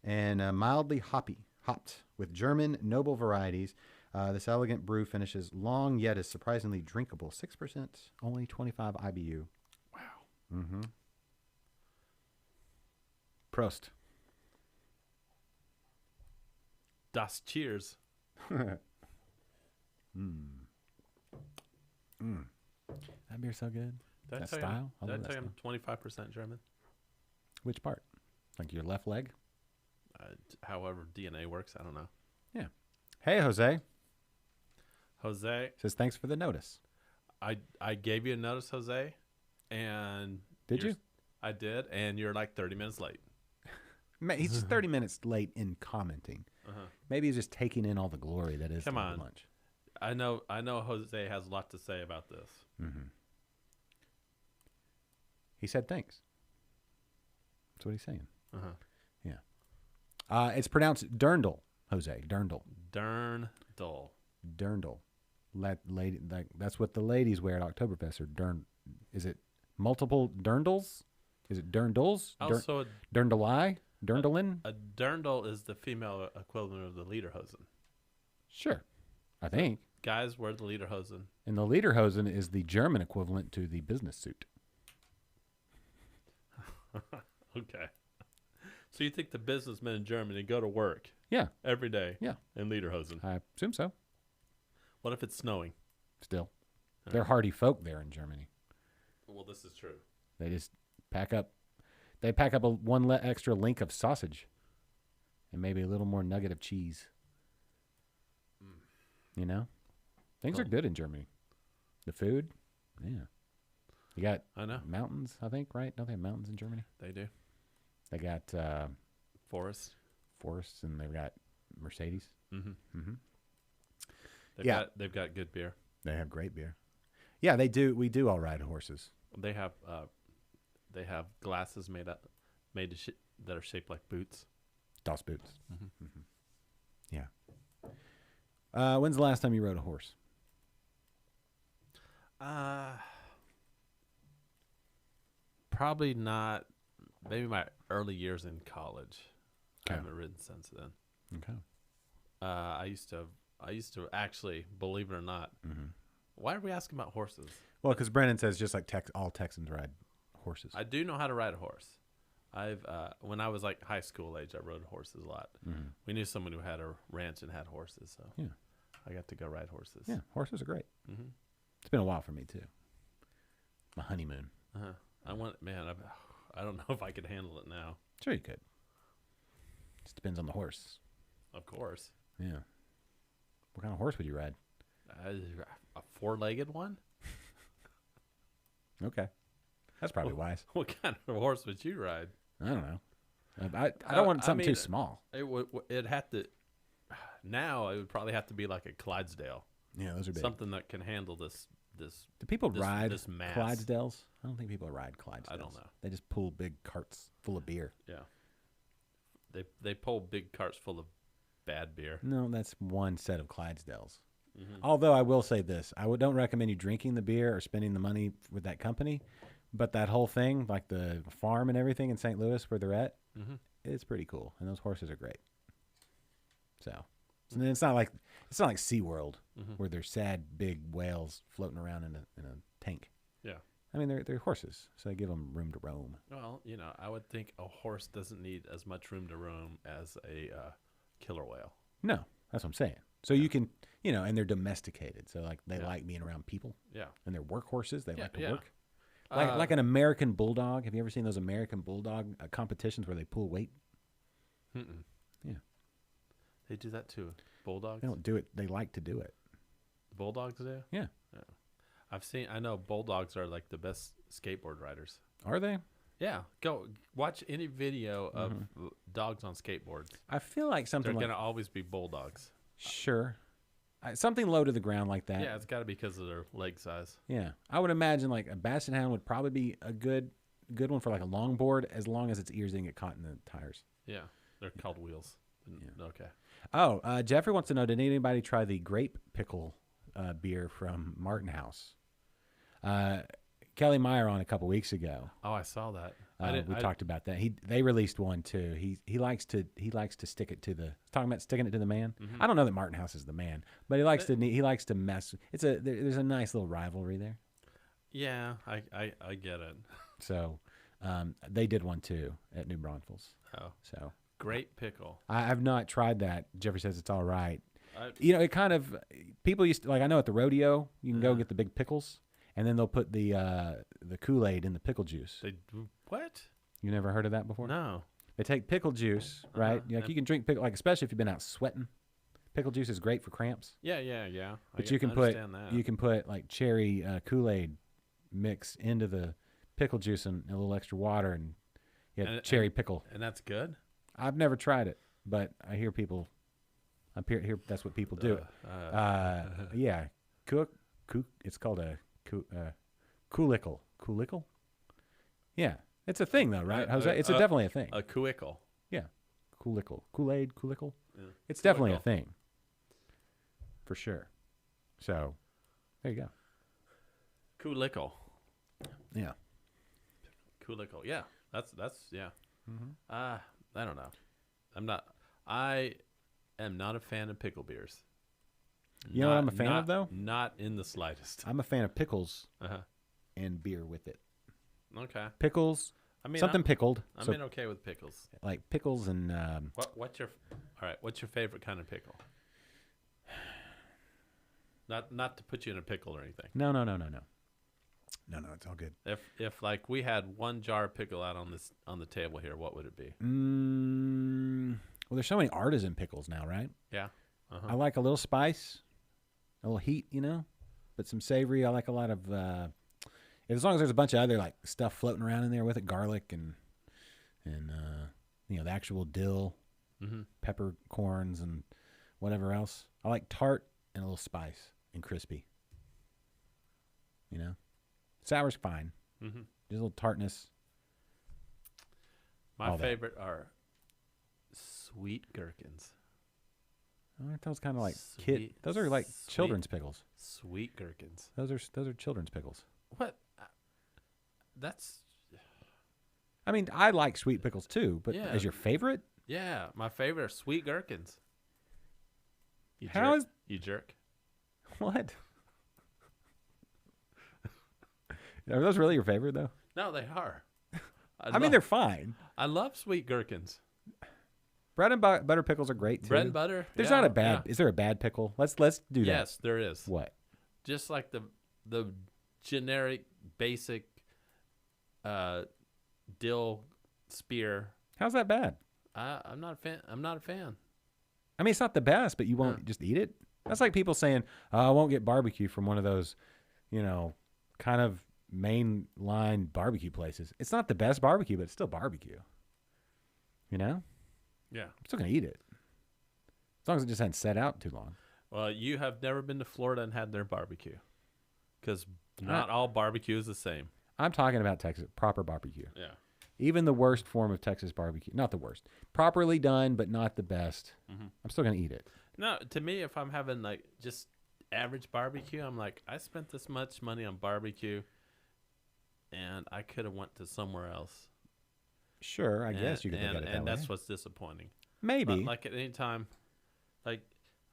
and mildly hopped with German noble varieties. This elegant brew finishes long, yet is surprisingly drinkable. 6%, only 25 IBU. Wow. Mm-hmm. Prost. Das Cheers. That beer's so good. Did I That tell style? I You, love did I that tell you I'm 25% German? Which part? Like your left leg? However DNA works, I don't know. Yeah. Hey, Jose. Jose, Says thanks for the notice. I gave you a notice, Jose, and Did you? I did, and you're like 30 minutes late. He's 30 minutes late in commenting. Maybe he's just taking in all the glory that is Come on. lunch. I know Jose has a lot to say about this. Mm-hmm. He said thanks. That's what he's saying. Yeah. It's pronounced Dirndl, Jose. Dirndl. Dirndl. Dirndl. Lady, that's what the ladies wear at Oktoberfest. Or is it multiple dirndls? Is it dirndls? Also, Dirndlai? Dirndlin? a dirndl is the female equivalent of the lederhosen. Sure. I think. Guys wear the lederhosen. And the lederhosen is the German equivalent to the business suit. Okay. So you think the businessmen in Germany go to work Yeah, every day yeah. in lederhosen? I assume so. What if it's snowing? Still, they're hardy folk there in Germany. Well, this is true. They just pack up. They pack up one extra link of sausage, and maybe a little more nugget of cheese. You know, things are good in Germany. The food, yeah. You got I know. mountains, I think, right? Don't they have mountains in Germany? They do. They got Forest. forests, and they've got Mercedes. Mm-hmm. Yeah. They've got good beer. They have great beer. Yeah, they do. We do all ride horses. They have glasses made that are shaped like boots. Das Boots. Yeah. When's the last time you rode a horse? Probably not. Maybe my early years in college. I Okay. haven't ridden since then. Okay. I used to actually, believe it or not. Why are we asking about horses? Well, because Brennan says just like all Texans ride horses. I do know how to ride a horse. When I was like high school age, I rode horses a lot. We knew someone who had a ranch and had horses, so Yeah. I got to go ride horses. Yeah, horses are great. It's been a while for me too. My honeymoon. I don't know if I could handle it now. Sure, you could. Just depends on the horse. Of course, Yeah. What kind of horse would you ride? a four-legged one. Okay, that's probably wise. What kind of horse would you ride? I don't know. I don't want something too small. It had to. Now it would probably have to be like a Clydesdale, Yeah, those are big. something that can handle this. Do people this- ride this mass. Clydesdales? I don't think people ride Clydesdales. I don't know. They just pull big carts full of beer. Yeah, they pull big carts full of bad beer. No, that's one set of Clydesdales. Although I will say this, don't recommend you drinking the beer or spending the money with that company, but that whole thing, like the farm and everything in St. Louis where they're at, it's pretty cool, and those horses are great. So it's not like SeaWorld where there's sad big whales floating around in a tank. Yeah. I mean they're horses, so they give them room to roam. Well, I would think a horse doesn't need as much room to roam as a killer whale. No, that's what I'm saying. So you can, and they're domesticated, so like they like being around people. Yeah. And they're workhorses. They like to yeah. work. Like an American bulldog. Have you ever seen those American bulldog competitions where they pull weight? Mm-mm. Yeah. They do that too. Bulldogs. They don't do it. They like to do it. Bulldogs do. Yeah. I know bulldogs are like the best skateboard riders. Are they? Yeah. Go watch any video of dogs on skateboards. I feel like They're something gonna like always be bulldogs. sure, something low to the ground like that. Yeah, it's got to be because of their leg size. Yeah. I would imagine like a basset hound would probably be a good one for like a longboard, as long as its ears didn't get caught in the tires. Yeah, they're called wheels. Yeah. Okay. Oh, Jeffrey wants to know: did anybody try the Grape Pickle beer from Martin House? Kelly Meyer on a couple weeks ago. Oh, I saw that. We talked about that. They released one too. He likes to stick it to the talking about sticking it to the man. I don't know that Martin House is the man, but he likes to mess. There's a nice little rivalry there. Yeah, I get it. So they did one too at New Braunfels. Oh, So Grape Pickle. I've not tried that. Jeffrey says it's all right. It kind of people used to, like I know at the rodeo you can go get the big pickles. And then they'll put the Kool-Aid in the pickle juice. What? You never heard of that before? No. They take pickle juice, right? Like you can drink pickle, like especially if you've been out sweating. Pickle juice is great for cramps. Yeah. But you can put like cherry Kool-Aid mix into the pickle juice and a little extra water, and cherry pickle. And that's good. I've never tried it, but I hear people. I hear that's what people do. Yeah, it's called a. Koolickle. Koolickle? Yeah. It's a thing, though, right? Jose? It's definitely a thing. A Koolickle. Yeah. Koolickle. Kool-Aid, Koolickle. Yeah. It's definitely a thing. For sure. So, there you go. Koolickle. Yeah. Koolickle. Yeah. That's yeah. I don't know. I am not a fan of pickle beers. You know what I'm a fan of, though? Not in the slightest. I'm a fan of pickles Uh-huh. and beer with it. Okay. Pickles I mean, something pickled. I'm so in okay with pickles. like pickles and What's your What's your favorite kind of pickle? Not to put you in a pickle or anything. no, it's all good. If like we had one jar of pickle out on the table here, what would it be? Well, there's so many artisan pickles now, right? Yeah. Uh-huh. I like a little spice, a little heat, but some savory. I like a lot of, as long as there's a bunch of other like stuff floating around in there with it, garlic and the actual dill, peppercorns and whatever else. I like tart and a little spice and crispy. Sour's fine. Just a little tartness. My favorite are sweet gherkins. Aren't those kind of like Sweet- Those are like sweet- children's pickles. Sweet gherkins. Those are children's pickles. What? That's I mean, I like sweet pickles too, but Yeah. as your favorite? yeah. My favorite are sweet gherkins. You How jerk. You jerk. What? Are those really your favorite though? No, they are. I mean, they're fine. I love sweet gherkins. Bread and butter pickles are great too. Bread and butter. There's yeah, not a bad. yeah. Is there a bad pickle? Let's do that. Yes, there is. What? Just like the generic basic dill spear. How's that bad? I'm not a fan. I'm not a fan. I mean, it's not the best, but you won't just eat it. That's like people saying, "Oh, I won't get barbecue from one of those, kind of mainline barbecue places." It's not the best barbecue, but it's still barbecue. Yeah. I'm still gonna eat it as long as it just hadn't set out too long. Well, you have never been to Florida and had their barbecue, because not all barbecue is the same. I'm talking about Texas proper barbecue. Yeah. Even the worst form of Texas barbecue, not the worst, properly done, but not the best. I'm still gonna eat it. No, to me, if I'm having like just average barbecue, I'm like, I spent this much money on barbecue, and I could have went to somewhere else. Sure, I guess you could look at it that and way. that's what's disappointing. Maybe. But like at any time, like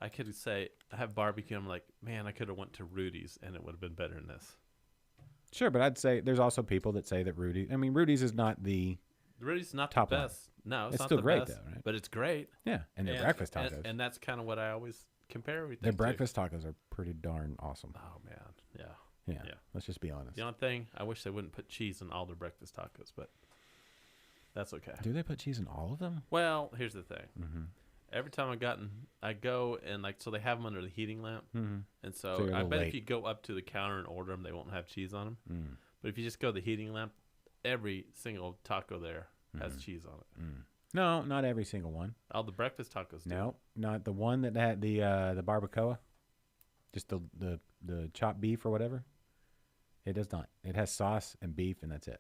I could say I have barbecue. I'm like, man, I could have went to Rudy's and it would have been better than this. Sure, but I'd say there's also people that say that Rudy's is not the Rudy's not top the line. best. No, it's It's not still the great, best, though, right? but it's great. and their breakfast tacos. and that's kind of what I always compare everything. Their to. breakfast tacos are pretty darn awesome. Oh man, yeah. Yeah. Let's just be honest. The only thing I wish they wouldn't put cheese in all their breakfast tacos, but that's okay. Do they put cheese in all of them? Well, here's the thing. Mm-hmm. Every time I go and so they have them under the heating lamp, Mm-hmm. and So so you're a I little bet late. if you go up to the counter and order them, they won't have cheese on them. Mm. But if you just go to the heating lamp, every single taco there has cheese on it. No, not every single one. All the breakfast tacos do. No, not the one that had the barbacoa. Just the chopped beef or whatever. It does not. It has sauce and beef, and that's it.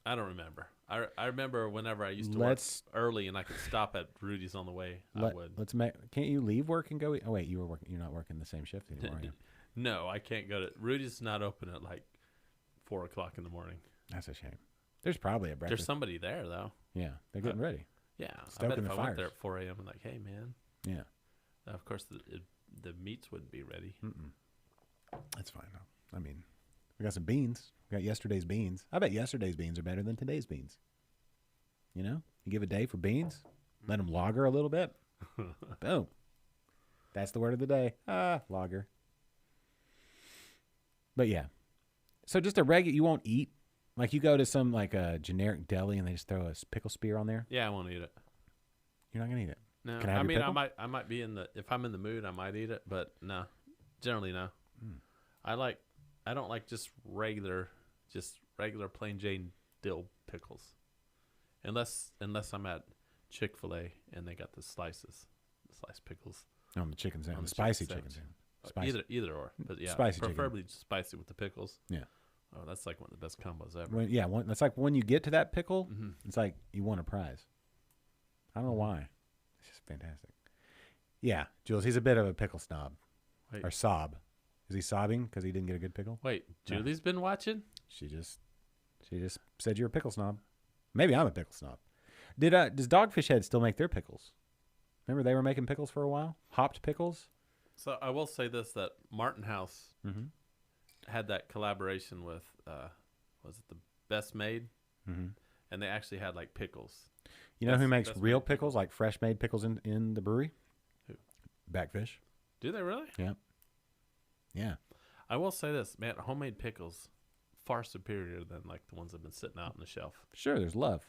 I don't remember. I remember whenever I used to Let's- work early and I could stop at Rudy's on the way, I would. Let's make. Can't you leave work and go? Oh wait, you were working. You're not working the same shift anymore. Are you? No, I can't go to Rudy's. Not open at like 4:00 in the morning. That's a shame. There's probably a breakfast. There's somebody there though. Yeah, they're getting ready. Yeah, I bet Stoking if the I went there fires. at 4 a.m. and like, hey man, Yeah, of course the meats wouldn't be ready. that's fine. Though. I mean, we got some beans. We got yesterday's beans. I bet yesterday's beans are better than today's beans. You give a day for beans, let them lager a little bit. Boom. That's the word of the day. Lager. But yeah. So just a regular, you won't eat. Like you go to some like a generic deli and they just throw a pickle spear on there. Yeah, I won't eat it. You're not gonna eat it. No, Can I have your mean pickle? I might be if I'm in the mood, I might eat it, but no, generally no. I don't like just regular plain Jane dill pickles, unless I'm at Chick-fil-A and they got the sliced pickles. On the chicken sandwich, On the the spicy chicken chicken sandwich. sandwich. Spicy. Either or, but yeah, Spicy chicken. preferably spicy with the pickles. Yeah. Oh, that's like one of the best combos ever. That's like when you get to that pickle, Mm-hmm. it's like you won a prize. I don't know why. It's just fantastic. Yeah, Jules, he's a bit of a pickle snob. Wait. Or sob. Is he sobbing because he didn't get a good pickle? Wait, No. Julie's been watching? She just said you're a pickle snob. Maybe I'm a pickle snob. Does Dogfish Head still make their pickles? Remember they were making pickles for a while? Hopped pickles? So I will say this, that Martin House Mm-hmm. had that collaboration with was it the best made, Mm-hmm. and they actually had like pickles. You know who makes Best real made pickles, like fresh made pickles in the brewery? Who? Backfish. Do they really? Yep. Yeah. I will say this, man. Homemade pickles far superior than like the ones that have been sitting out on the shelf. Sure, there's love.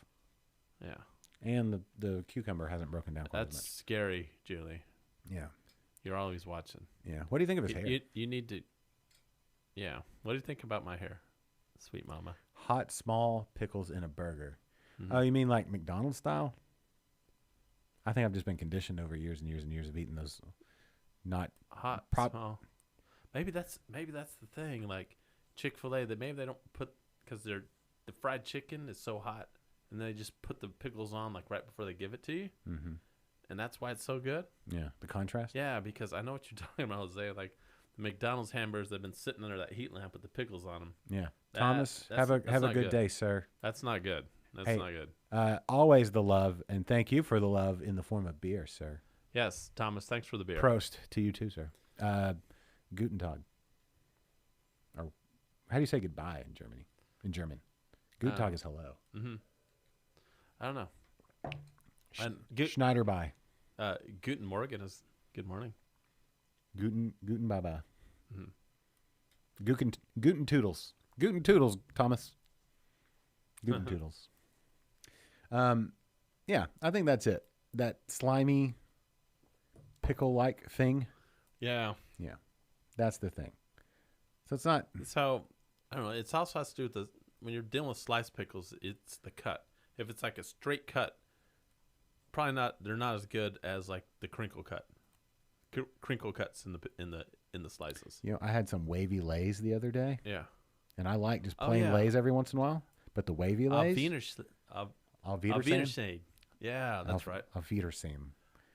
Yeah, And the cucumber hasn't broken down quite that's as scary, Julie. much. Yeah. You're always watching. Yeah. What do you think of his hair? You need to. Yeah. What do you think about my hair, sweet mama? Hot, small pickles in a burger. Mhm. Oh, you mean like McDonald's style? I think I've just been conditioned over years and years and years of eating those not Hot, prop- small. Maybe that's the thing. Like Chick-fil-A, that maybe they don't put because the fried chicken is so hot, and they just put the pickles on like right before they give it to you, Mm-hmm. and that's why it's so good. Yeah, the contrast. Yeah, because I know what you're talking about, Jose. Like the McDonald's hamburgers that have been sitting under that heat lamp with the pickles on them. Yeah. That- Thomas, that's have a not good good. day, sir. That's not good. That's Hey. not good. Always the love, and thank you for the love in the form of beer, sir. Yes, Thomas. Thanks for the beer. Prost to you too, sir. Guten Tag. Or how do you say goodbye in Germany? In German, Guten Tag is hello. Mm-hmm. I don't know. And Schneider bye. Guten Morgen is good morning. Guten bye. Mhm. Guten Toodles. Guten Toodles, Thomas. Guten Toodles. Yeah, I think that's it. That slimy pickle-like thing. Yeah. Yeah, that's the thing. So it's not. So I don't know. It's also has to do with the when you're dealing with sliced pickles. It's the cut. If it's like a straight cut, probably not. They're not as good as like the crinkle cut. Crinkle cuts in the slices. You know, I had some wavy lays the other day, Yeah. and I like just Oh, plain yeah. lays every once in a while. But the wavy lays, Auf Auf Wiedersehen. Wiedersehen. Yeah, that's right. Auf Wiedersehen.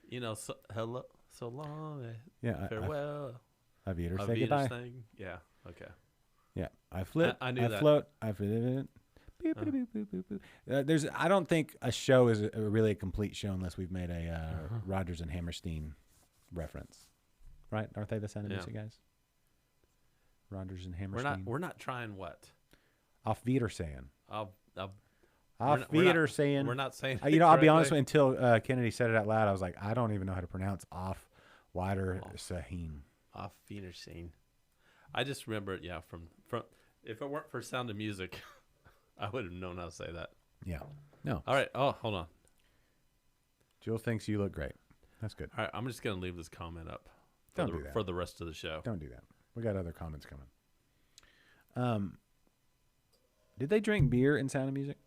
You know, hello, so long, Yeah, farewell. Auf Auf Wiedersehen. Goodbye. Wiedersehen. Yeah. Okay. Yeah, I flip. I knew that. float. I flip. Boop, boop, boop, boop, boop, boop. There's. I don't think a show is really a complete show unless we've made a Rodgers and Hammerstein reference, right? Aren't they the sound of Yeah. music guys? Rodgers and Hammerstein. We're not trying what? Auf Wiedersehen. Auf Auf Wiedersehen. We're not saying. You know, I'll be correctly. honest. Until Kennedy said it out loud, I was like, I don't even know how to pronounce Auf Wiedersehen. Auf Wiedersehen. I just remember it, yeah, from if it weren't for Sound of Music, I would have known how to say that. Yeah. No. All right. Oh, hold on. Jill thinks you look great. That's good. All right, I'm just gonna leave this comment up Don't do that. for the rest of the show. Don't do that. We got other comments coming. Did they drink beer in Sound of Music?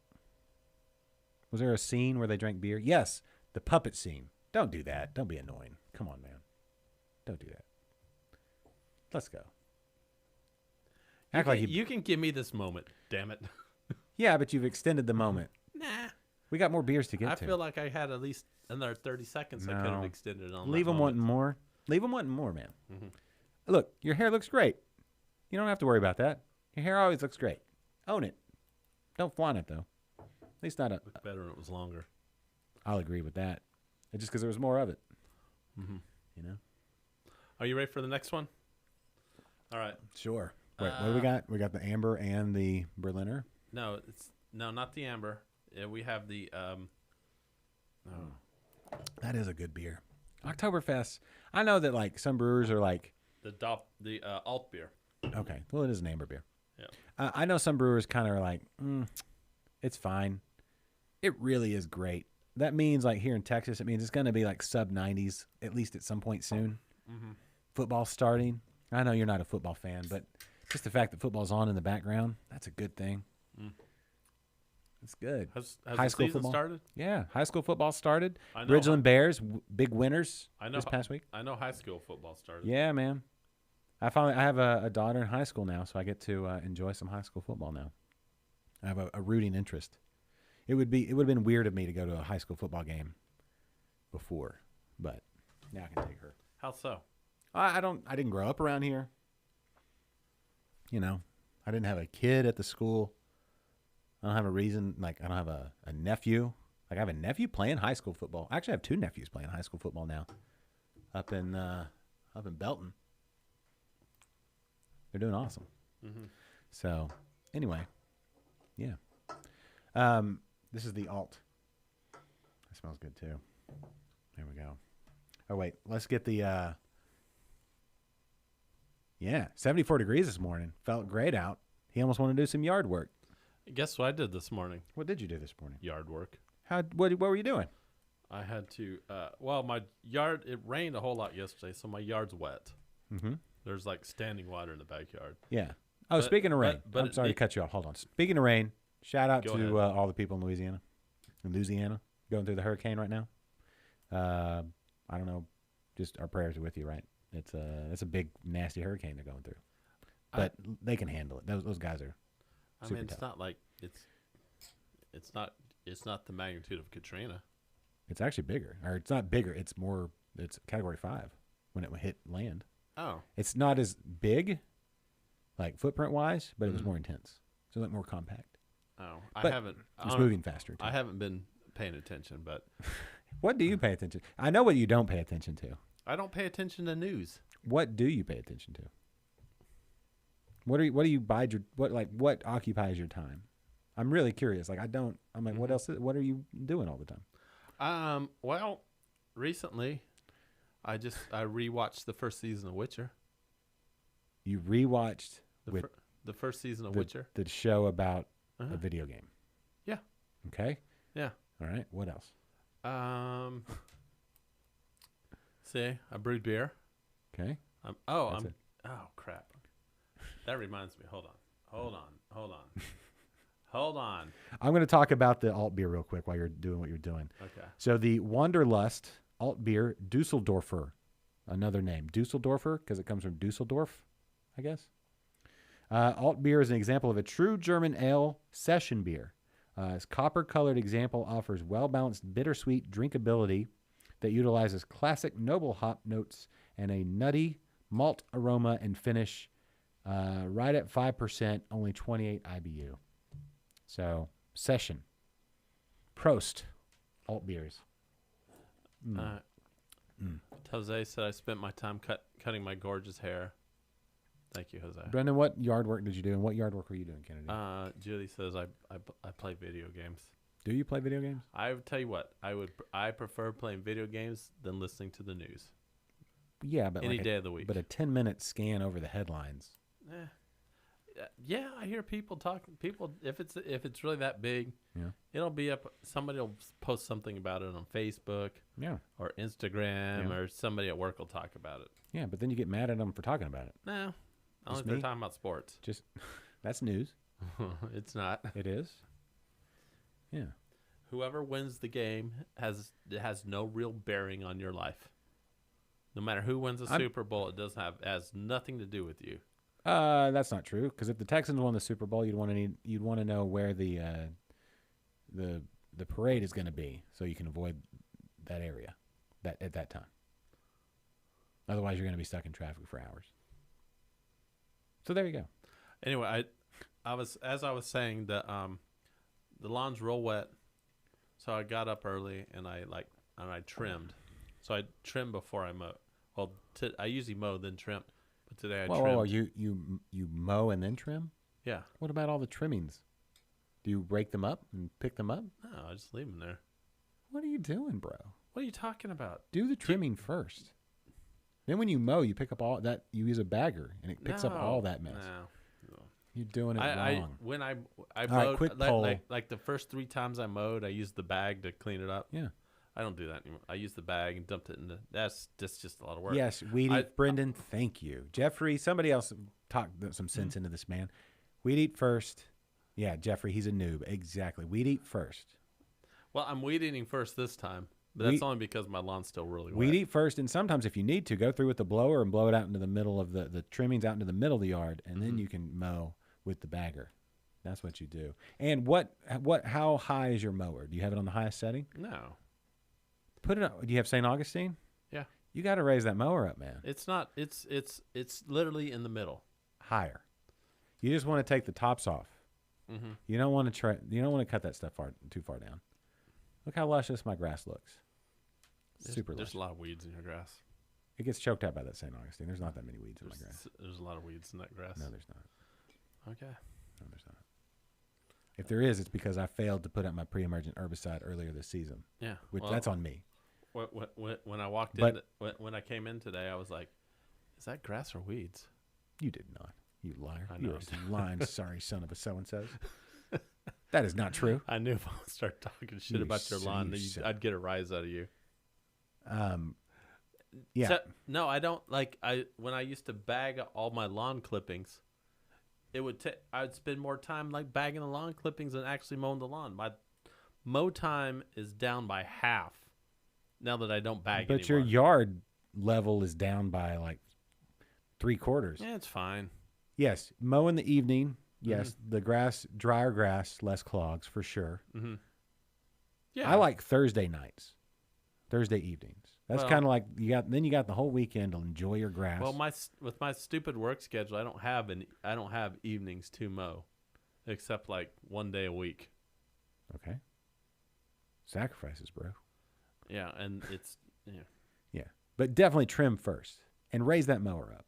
Was there a scene where they drank beer? Yes, the puppet scene. Don't do that. Don't be annoying. Come on, man. Don't do that. Let's go. You can give me this moment, damn it. Yeah, but you've extended the moment. Nah. We got more beers to get I to. feel like I had at least another 30 seconds I could have No. extended on. Leave that them moment. wanting more. Leave them wanting more, man. Mhm. Look, your hair looks great. You don't have to worry about that. Your hair always looks great. Own it. Don't flaunt it, though. At least not a... Looked better when it was longer. I'll agree with that. It's just because there was more of it. Mm-hmm. You know? Are you ready for the next one? All right. Sure. Wait, what do we got? We got the Amber and the Berliner. No, not the amber. Yeah, we have the That is a good beer. Oktoberfest. I know that like some brewers are like, the alt beer. okay, well it is an amber beer. Yeah. I know some brewers kind of are like, it's fine. It really is great. That means like here in Texas, it means it's going to be like sub 90s at least at some point soon. Mm-hmm. Football starting. I know you're not a football fan, but just the fact that football's on in the background, that's a good thing. Mm. It's good. Has High the school season football started? Yeah, high school football started. I know. Ridgeland Bears, big winners I know. this past week. I know high school football started. Yeah, man. I have a daughter in high school now, so I get to enjoy some high school football now. I have a rooting interest. It would have been weird of me to go to a high school football game before, but now I can take her. How so? I didn't grow up around here. You know, I didn't have a kid at the school. I don't have a reason. Like, I don't have a nephew. Like, I have a nephew playing high school football. I actually have two nephews playing high school football now, up in Belton. They're doing awesome. Mm-hmm. So, anyway, yeah. This is the alt. That smells good too. There we go. Oh wait, let's get the. 74 degrees this morning. Felt great out. He almost wanted to do some yard work. Guess what I did this morning? What did you do this morning? Yard work. What were you doing? I had to. My yard. It rained a whole lot yesterday, so my yard's wet. Mm-hmm. There's like standing water in the backyard. Yeah. Oh, But- speaking of rain, but I'm sorry to cut you off. Hold on. Speaking of rain, shout out Go to ahead. all the people in Louisiana. Going through the hurricane right now. I don't know. Just our prayers are with you, right? It's a big nasty hurricane they're going through, but they can handle it. Those guys are. I Super mean, it's tough. not like it's not the magnitude of Katrina. It's actually bigger, or it's not bigger. It's more. It's Category 5 when it hit land. Oh, It's not as big, like footprint wise, but it was Mhm. more intense. So like more compact. I But haven't. It's moving faster. Too. I haven't been paying attention, but What do you pay attention? I know what you don't pay attention to. I don't pay attention to news. What do you pay attention to? What do you buy what occupies your time? I'm really curious. Like I'm like, what else? What are you doing all the time? Well, recently, I rewatched the first season of Witcher. You rewatched The first season of Witcher. the show about Uh-huh. a video game. Yeah. Okay. Yeah. All right. What else? See, I brewed beer. Okay. That's Oh it. crap. That reminds me. Hold on. I'm going to talk about the alt beer real quick while you're doing what you're doing. Okay. So the Wanderlust alt beer Dusseldorfer, another name, Dusseldorfer, because it comes from Dusseldorf, I guess. Alt beer is an example of a true German ale session beer. Its copper-colored example offers well-balanced bittersweet drinkability that utilizes classic noble hop notes and a nutty malt aroma and finish. Right at 5%, only 28 IBU. So session. Prost. Alt beers. Jose said I spent my time cutting my gorgeous hair. Thank you, Jose. Brendan, what yard work did you do, and what yard work were you doing, Kennedy? Julie says I play video games. Do you play video games? I would tell you what, I prefer playing video games than listening to the news Yeah, but any like day of the week. But a 10-minute scan over the headlines. Yeah, I hear people talking. People, if it's really that big, Yeah. it'll be up. Somebody will post something about it on Facebook Yeah. or Instagram, Yeah. or somebody at work will talk about it. Yeah, but then you get mad at them for talking about it. No, only Just if they're me? talking about sports. Just that's news. It's not. It is. Yeah. Whoever wins the game has no real bearing on your life. No matter who wins the Super Bowl, has nothing to do with you. That's not true. Because if the Texans won the Super Bowl, you'd want to know where the parade is going to be, so you can avoid that area at that time. Otherwise, you're going to be stuck in traffic for hours. So there you go. Anyway, I was saying that the lawn's real wet, so I got up early and I trimmed. So I trimmed before I mow. Well, I usually mow then trim, but today I trimmed. Whoa, you mow and then trim? Yeah. What about all the trimmings? Do you break them up and pick them up? No, I just leave them there. What are you doing, bro? What are you talking about? Do the trimming first. Then when you mow, you pick up all that. You use a bagger, and it picks up all that mess. No. You're doing it wrong. When I right, mowed, quick poll. like the first 3 times I mowed, I used the bag to clean it up. Yeah. I don't do that anymore. I use the bag and dumped it in that's just a lot of work. Yes, Weed Eat Brendan, thank you. Jeffrey, somebody else talked some sense into this man. Weed Eat first. Yeah, Jeffrey, he's a noob. Exactly. Weed Eat first. Well, I'm weed eating first this time, but that's only because my lawn's still really wet. Weed Eat first, and sometimes if you need to, go through with the blower and blow it out into the middle of the trimmings out into the middle of the yard, and then you can mow with the bagger. That's what you do. And how high is your mower? Do you have it on the highest setting? No. Put it on. Do you have St. Augustine? Yeah. You got to raise that mower up, man. It's not. It's literally in the middle. Higher. You just want to take the tops off. Mm-hmm. You don't want to You don't want to cut that stuff too far down. Look how luscious my grass looks. Super There's luscious. a lot of weeds in your grass. It gets choked out by that St. Augustine. There's not that many weeds in my grass. There's a lot of weeds in that grass. No, there's not. Okay. No, there's not. If there is, it's because I failed to put out my pre-emergent herbicide earlier this season. Yeah, Which that's on me. When I walked in, when I came in today, I was like, "Is that grass or weeds?" You did not. You liar. I You know. are a lying, sorry son of a so-and-so. That is not true. I knew if I would start talking shit You about your lawn, son. I'd get a rise out of you. Yeah. So, no, I don't like. When I used to bag all my lawn clippings, it would I'd spend more time like bagging the lawn clippings than actually mowing the lawn. My mow time is down by half now that I don't bag But your anymore. yard level is down by like 3/4. Yeah, it's fine. Yes, mow in the evening. Yes, the grass, drier grass, less clogs for sure. Mm-hmm. Yeah, I like Thursday nights, Thursday evenings. That's Well- kind of like you got the whole weekend to enjoy your grass. Well, with my stupid work schedule, I don't have evenings to mow, except like one day a week. Okay. Sacrifices, bro. Yeah, and it's Yeah, but definitely trim first and raise that mower up.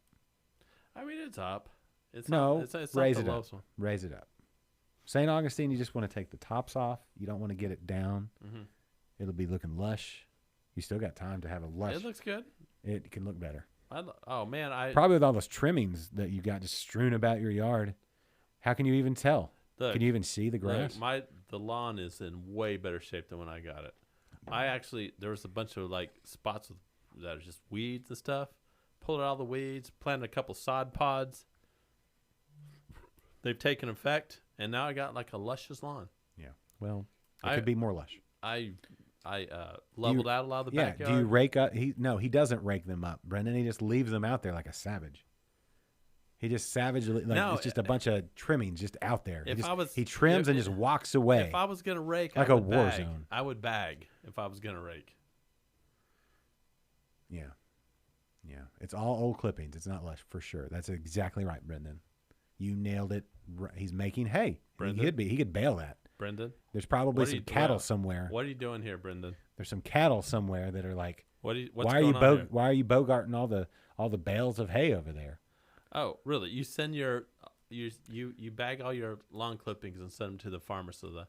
I mean, it's up. It's No, not, it's raise not it the up. lowest one. Raise it up. St. Augustine, you just want to take the tops off. You don't want to get it down. Mm-hmm. It'll be looking lush. You still got time to have a lush. It looks good. It can look better. Oh man, Probably with all those trimmings that you got just strewn about your yard. How can you even tell? Look, Can you even see the grass? the lawn is in way better shape than when I got it. There was a bunch of like spots that are just weeds and stuff. Pulled out all the weeds, planted a couple sod pods. They've taken effect, and now I got like a luscious lawn. Yeah. Well, it could be more lush. I leveled out a lot of the Yeah. backyard. Do you rake up? He doesn't rake them up, Brendan. He just leaves them out there like a savage. He just savagely, No, it's just a bunch of trimmings just out there. He trims and just walks away. If I was gonna rake, Like I a would war bag. zone. I would bag if I was gonna rake. Yeah. Yeah. It's all old clippings. It's not lush for sure. That's exactly right, Brendan. You nailed it. He's making hay. Brendan? He could bail that. Brendan, There's probably What are some you- cattle wow. somewhere. what are you doing here, Brendan? There's some cattle somewhere that are like, What's why are going you on here? why are you bogarting all the bales of hay over there? Oh, really? You send you bag all your lawn clippings and send them to the farmer so the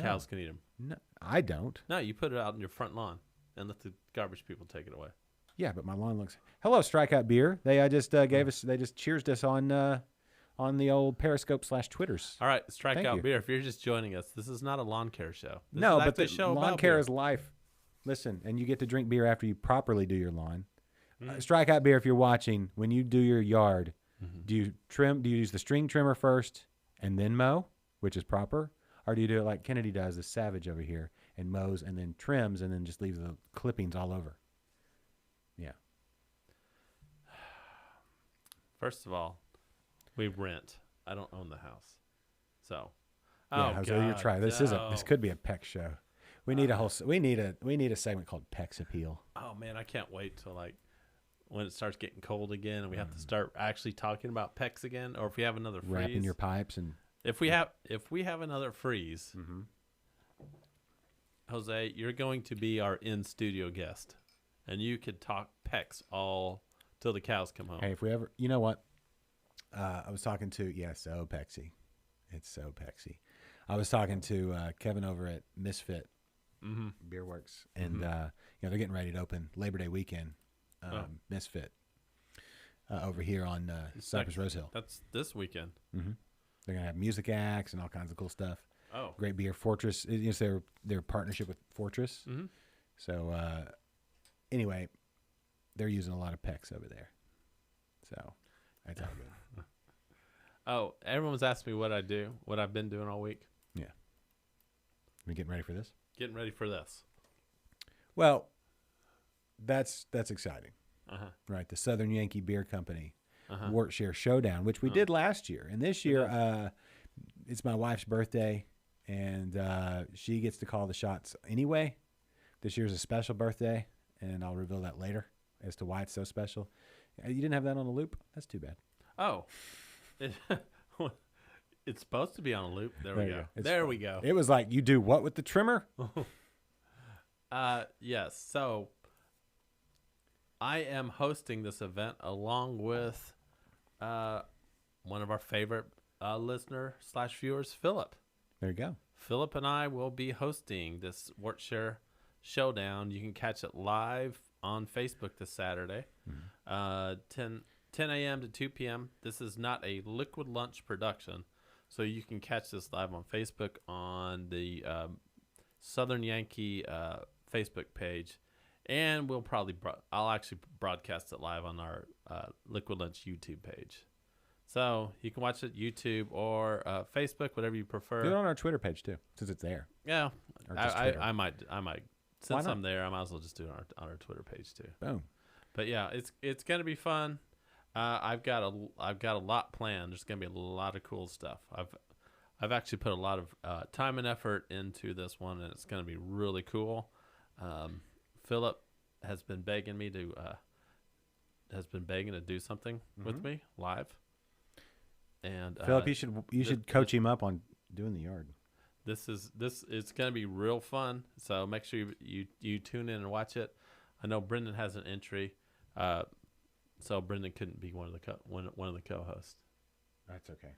cows can eat them. No, I don't. No, you put it out in your front lawn and let the garbage people take it away. Yeah, but my lawn looks. Hello, Strikeout Beer. They just gave us. They just cheersed us on the old Periscope /Twitters. All right, Thank you. Strikeout Beer. If you're just joining us, this is not a lawn care show. This No, is but actually the a show lawn about care beer. is life. Listen, and you get to drink beer after you properly do your lawn. Mm-hmm. Strikeout Beer, if you're watching, when you do your yard, do you trim? Do you use the string trimmer first and then mow, which is proper, or do you do it like Kennedy does, the savage over here, and mows and then trims and then just leaves the clippings all over? Yeah. First of all, we rent. I don't own the house, so. Yeah, Oh, Jose, you're God, trying. This no. could be a Peck show. We need a whole. We need a segment called Peck's Appeal. Oh man, I can't wait till like when it starts getting cold again, and we have to start actually talking about pecks again, or if we have another freeze. Wrapping your pipes and. If we have another freeze, Mm-hmm. Jose, you're going to be our in studio guest, and you could talk pecks all till the cows come home. Hey, if we ever, you know what? I was talking to so Pexy, it's so Pexy. I was talking to Kevin over at Misfit Beer Works, and they're getting ready to open Labor Day weekend. Misfit over here on Cypress Rose Hill. That's this weekend. They're gonna have music acts and all kinds of cool stuff. Oh, Great beer, Fortress. It's their partnership with Fortress. So anyway, they're using a lot of Pecks over there. So that's all good. Oh, everyone's asking me what I do, what I've been doing all week. Yeah. We getting ready for this? Getting ready for this. Well, that's exciting, Uh-huh. right? The Southern Yankee Beer Company Workshare Showdown, which we did last year, and this year it's my wife's birthday, and she gets to call the shots anyway. This year's a special birthday, and I'll reveal that later as to why it's so special. You didn't have that on a loop? That's too bad. Oh, it's supposed to be on a loop. There we you go. It's There fun. we go. It was like, you do what with the trimmer? Yes. So I am hosting this event along with one of our favorite listener/viewers, Philip. There you go. Philip and I will be hosting this Workshare Showdown. You can catch it live on Facebook this Saturday, 10 a.m. to 2 p.m. This is not a Liquid Lunch production, so you can catch this live on Facebook on the Southern Yankee Facebook page, and we'll probably I'll actually broadcast it live on our Liquid Lunch YouTube page. So you can watch it YouTube or Facebook, whatever you prefer. Do it on our Twitter page too, since it's there. Yeah, Or just Twitter. I might since not? I'm there, I might as well just do it on our Twitter page too. Boom. But yeah, it's gonna be fun. I've got a lot planned. There's gonna be a lot of cool stuff. I've actually put a lot of time and effort into this one, and it's gonna be really cool. Philip has been begging me to do something with me live. And Philip, you should coach him up on doing the yard. It's going to be real fun. So make sure you tune in and watch it. I know Brendan has an entry, so Brendan couldn't be one of the co-hosts. That's okay.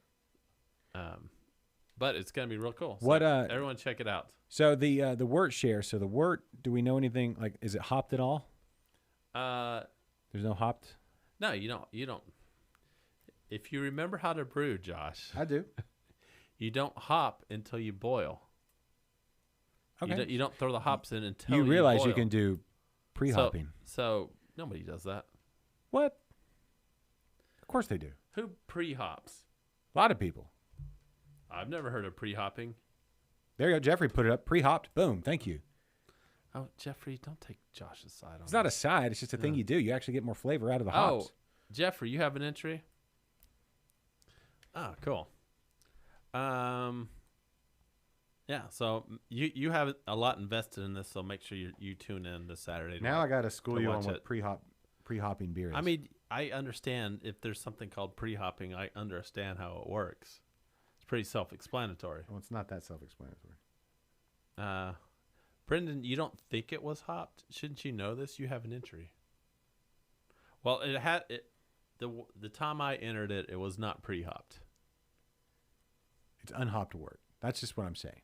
But it's going to be real cool. So What everyone check it out. So the wort share. So the wort. Do we know anything? Like, is it hopped at all? There's no hopped. No, you don't. If you remember how to brew, Josh, I do. you don't hop until you boil. Okay. You don't throw the hops in until You realize boil. you can do pre-hopping. So nobody does that. What? Of course they do. Who pre-hops? A lot of people. I've never heard of pre-hopping. There you go. Jeffrey put it up. Pre-hopped. Boom. Thank you. Oh, Jeffrey, don't take Josh's side on It's not a this. side. It's just a thing you do. You actually get more flavor out of the hops. Oh, Jeffrey, you have an entry? Oh, cool. Yeah, so you have a lot invested in this, so make sure you tune in this Saturday. Now I got to school to you on watch what it. pre-hopping beer is. I mean, I understand if there's something called pre-hopping, I understand how it works. It's pretty self-explanatory. well, it's not that self-explanatory. Brendan, you don't think it was hopped? Shouldn't you know this? You have an entry. Well, the time I entered it, it was not pre-hopped. It's unhopped wort. That's just what I'm saying.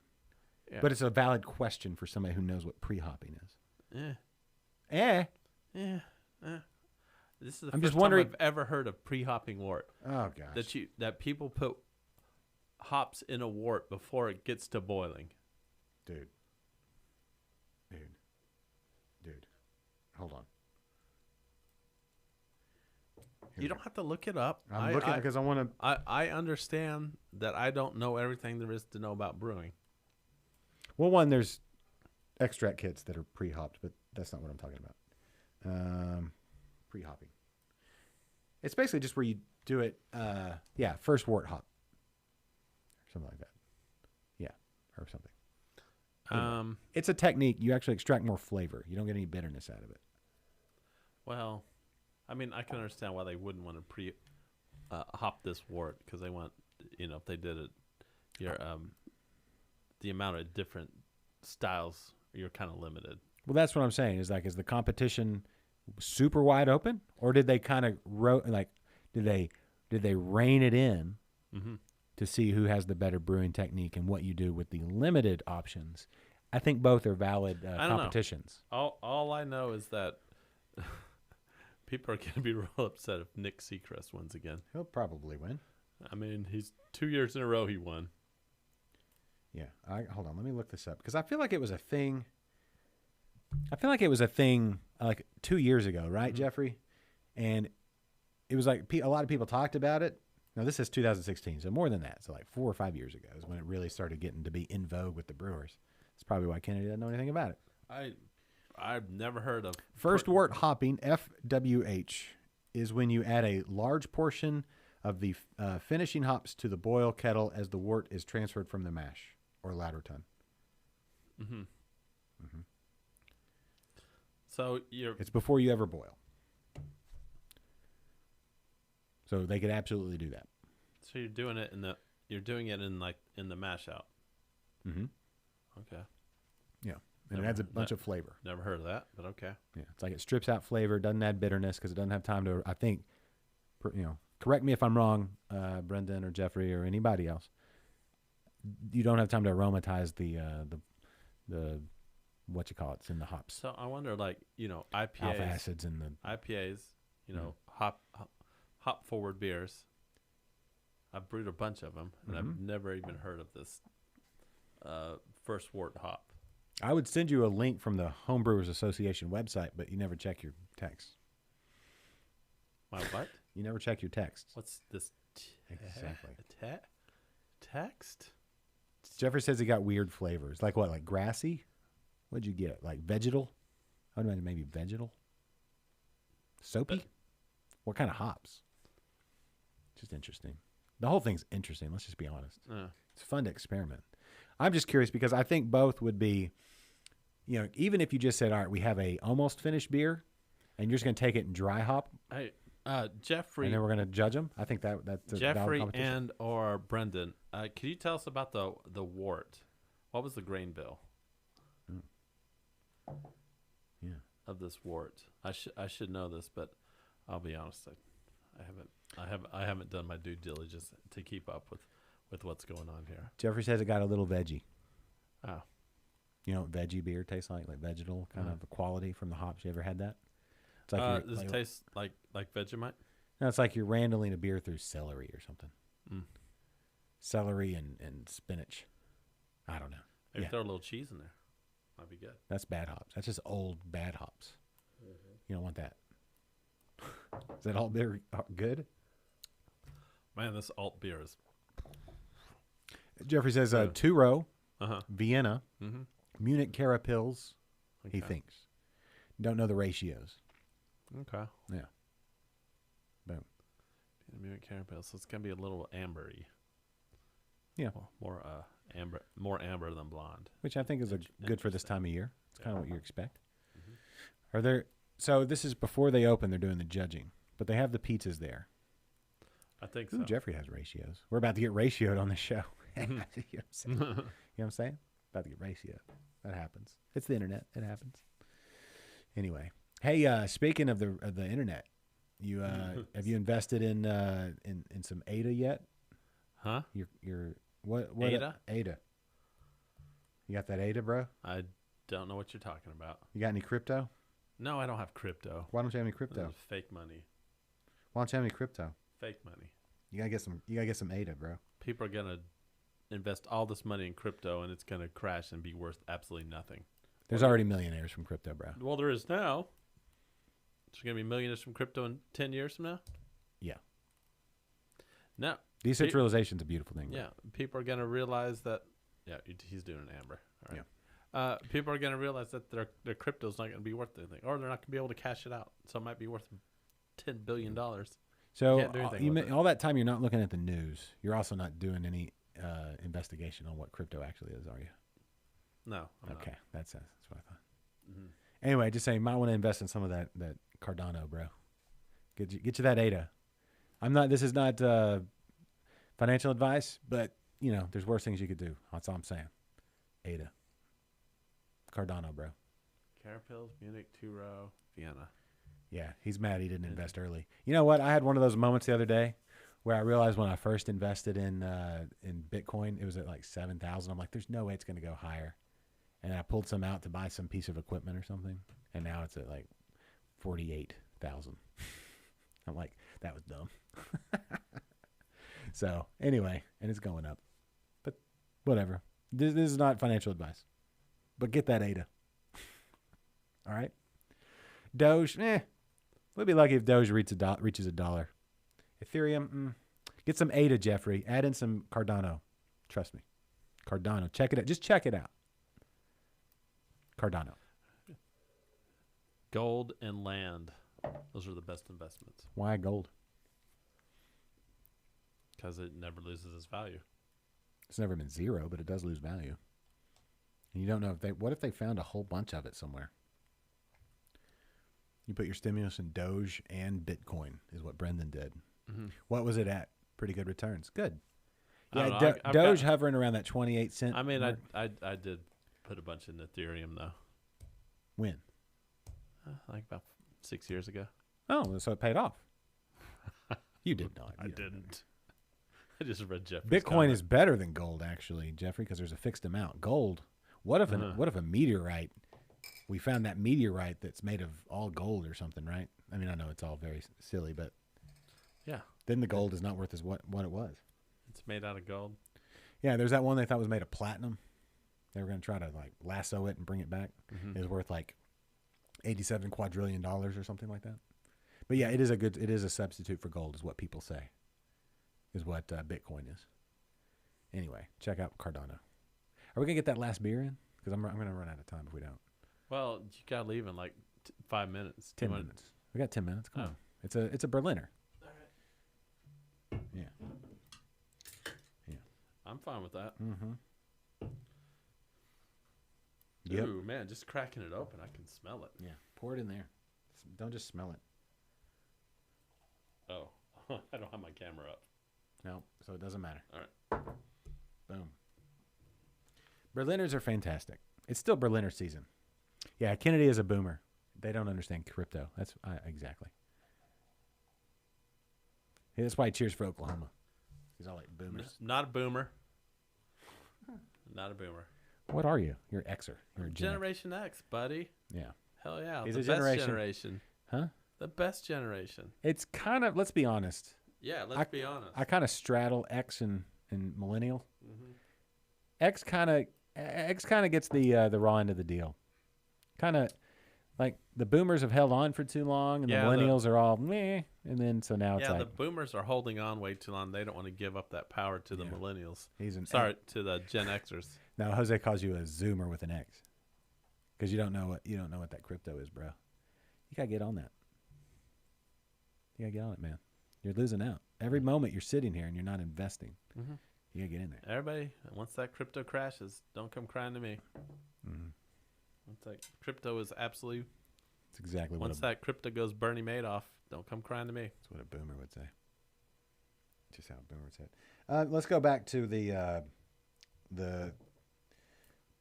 Yeah. But it's a valid question for somebody who knows what pre-hopping is. Yeah. This is the I'm first just wondering- time I've ever heard of pre-hopping wort. Oh, gosh. That people put hops in a wort before it gets to boiling. Dude. Hold on. You don't have to look it up. I'm looking because I want to. I understand that I don't know everything there is to know about brewing. Well, one, there's extract kits that are pre-hopped, but that's not what I'm talking about. Pre-hopping. It's basically just where you do it. First wort hop. Something like that. Yeah, or something. Anyway, it's a technique. You actually extract more flavor. You don't get any bitterness out of it. Well, I mean, I can understand why they wouldn't want to hop this wort because they want, if they did it, the amount of different styles, you're kind of limited. Well, that's what I'm saying. Is the competition super wide open, or did they kind of did they rein it in to see who has the better brewing technique and what you do with the limited options? I think both are valid competitions. All I know is that people are going to be real upset if Nick Seacrest wins again. He'll probably win. I mean, he's 2 years in a row he won. Yeah. Hold on. Let me look this up because I feel like it was a thing. Like 2 years ago, right, Jeffrey? And it was like a lot of people talked about it. Now, this is 2016, so more than that. So like 4 or 5 years ago is when it really started getting to be in vogue with the brewers. That's probably why Kennedy doesn't know anything about it. I've never heard of First wort hopping, FWH, is when you add a large portion of the finishing hops to the boil kettle as the wort is transferred from the mash or ladder tun. So it's before you ever boil. So they could absolutely do that. So you're doing it in the mash out. Okay. Yeah. And it adds a bunch of flavor. Never heard of that, but okay. Yeah, it's like it strips out flavor, doesn't add bitterness because it doesn't have time to. I think, correct me if I'm wrong, Brendan or Jeffrey or anybody else. you don't have time to aromatize the what you call it's in the hops, So I wonder, like, alpha IPAs, acids and the hop forward beers. I've brewed a bunch of them, and I've never even heard of this first wort hop. I would send you a link from the Homebrewers Association website, but you never check your text. My what? You never check your texts. What's this? Exactly. Text? Jeffrey says he got weird flavors. Like what? Like grassy? What'd you get? Like vegetal? I would imagine maybe vegetal. Soapy? What kind of hops? Just interesting. The whole thing's interesting. Let's just be honest. It's fun to experiment. I'm just curious because I think both would be, even if you just said, all right, we have a almost finished beer and you're just going to take it and dry hop. Hey, Jeffrey. And then we're going to judge them. I think that's a valid Jeffrey competition. and or Brendan, can you tell us about the wort? What was the grain bill? Yeah. Of this wort. I should know this, but I'll be honest, I haven't done my due diligence to keep up with what's going on here. Jeffrey says it got a little veggie. Oh. You know what veggie beer tastes like vegetal kind of quality from the hops. You ever had that? It's like does it taste like Vegemite? No, it's like you're randling a beer through celery or something. Celery and spinach. I don't know. Maybe throw a little cheese in there. Might be good. That's bad hops. That's just old bad hops. You don't want that. Is that alt beer good? Man, this alt beer is. Jeffrey says 2-row, Vienna, Mm-hmm. Munich Carapils, Okay. he thinks. Don't know the ratios. Okay. Yeah. Boom. Munich caramel, so it's gonna be a little ambery. Yeah. More amber than blonde. Which I think is good for this time of year. It's kind of what you expect. Are there? So this is before they open. They're doing the judging, but they have the pizzas there. I think Ooh, so. Jeffrey has ratios. We're about to get ratioed on the show. You know what I'm saying? About to get ratioed. That happens. It's the internet. It happens. Anyway, hey, speaking of the internet, you have you invested in some ADA yet? Huh? Your what ADA? ADA. You got that ADA, bro? I don't know what you're talking about. You got any crypto? No, I don't have crypto. Why don't you have any crypto? This is fake money. Why don't you have any crypto? Fake money. You gotta get some ADA, bro. People are gonna invest all this money in crypto, and it's gonna crash and be worth absolutely nothing. There's already millionaires from crypto, bro. Well, there is now. There's gonna be millionaires from crypto in 10 years from now. Yeah. No. Decentralization's a beautiful thing. Bro. Yeah, people are gonna realize that. Yeah, he's doing an amber. All right. Yeah. People are gonna realize that their crypto's not gonna be worth anything, or they're not gonna be able to cash it out. So it might be worth $10 billion. So Can't do anything with it. all that time you're not looking at the news. You're also not doing any investigation on what crypto actually is, are you? No. I'm Okay, not. that's what I thought. Mhm. Anyway, just saying, you might want to invest in some of that Cardano, bro. Get you that ADA. This is not financial advice, but there's worse things you could do. That's all I'm saying. ADA. Cardano, bro. Carapils, Munich, 2-row, Vienna. Yeah, he's mad he didn't invest early. You know what? I had one of those moments the other day where I realized when I first invested in Bitcoin, it was at like 7,000. I'm like, there's no way it's going to go higher. And I pulled some out to buy some piece of equipment or something, and now it's at like 48,000. I'm like, that was dumb. So anyway, and it's going up, but whatever. This is not financial advice, but get that ADA. All right. Doge, we'll be lucky if Doge reaches $1. Ethereum, get some ADA, Jeffrey. Add in some Cardano. Trust me. Cardano. Check it out. Just check it out. Cardano. Gold and land. Those are the best investments Why gold? because it never loses its value. It's never been zero, but it does lose value. And you don't know what if they found a whole bunch of it somewhere? You put your stimulus in Doge and Bitcoin is what Brendan did. Mm-hmm. What was it at? Pretty good returns. Good. I Yeah, don't know. I've Doge got- hovering around that 28 cent. I mean, mark. I did put a bunch in Ethereum though, When? like about 6 years ago. Oh, so it paid off. You did not. I didn't. I just read Jeffrey's Bitcoin comment. is better than gold, actually, Jeffrey, because there's a fixed amount. Gold. What if a meteorite? We found that meteorite that's made of all gold or something, right? I mean, I know it's all very silly, but Yeah, then the gold is not worth as what it was. it's made out of gold. Yeah, there's that one they thought was made of platinum. They were going to try to like lasso it and bring it back. It was worth like $87 quadrillion or something like that. But yeah, it is a substitute for gold, is what people say, is what Bitcoin is. Anyway, check out Cardano. Are we gonna get that last beer in? Because I'm gonna run out of time if we don't. Well, you gotta leave in like 5 minutes. 10 minutes. We got 10 minutes. Come on. It's a Berliner. Yeah. I'm fine with that. Mm-hmm. Yep. Ooh, man, just cracking it open, I can smell it. Yeah. Pour it in there. Don't just smell it. Oh, I don't have my camera up. No, so it doesn't matter. All right. Boom. Berliners are fantastic. It's still Berliner season. Yeah, Kennedy is a boomer. They don't understand crypto. That's exactly. Yeah, that's why he cheers for Oklahoma. He's all like boomers. Not a boomer. Not a boomer. What are you? You're an Xer. You're a Generation X, buddy. Yeah. Hell yeah. He's the a best generation. Huh? The best generation. It's kind of, let's be honest. Yeah, let's be honest. I kind of straddle X and millennial. X kind of gets the raw end of the deal. Kind of like the boomers have held on for too long, and the millennials are all meh, and then so now it's like the boomers are holding on way too long. They don't want to give up that power to the millennials. To the Gen Xers. Now Jose calls you a Zoomer with an X, because you don't know what that crypto is, bro. You gotta get on that. You gotta get on it, man. You're losing out every moment you're sitting here and you're not investing. Mm-hmm. You gotta get in there. Everybody, once that crypto crashes, don't come crying to me. Mm-hmm. Once that crypto is absolutely. That's exactly Once that crypto goes Bernie Madoff, don't come crying to me. That's what a boomer would say. Just how a boomer would say it. Let's go back to the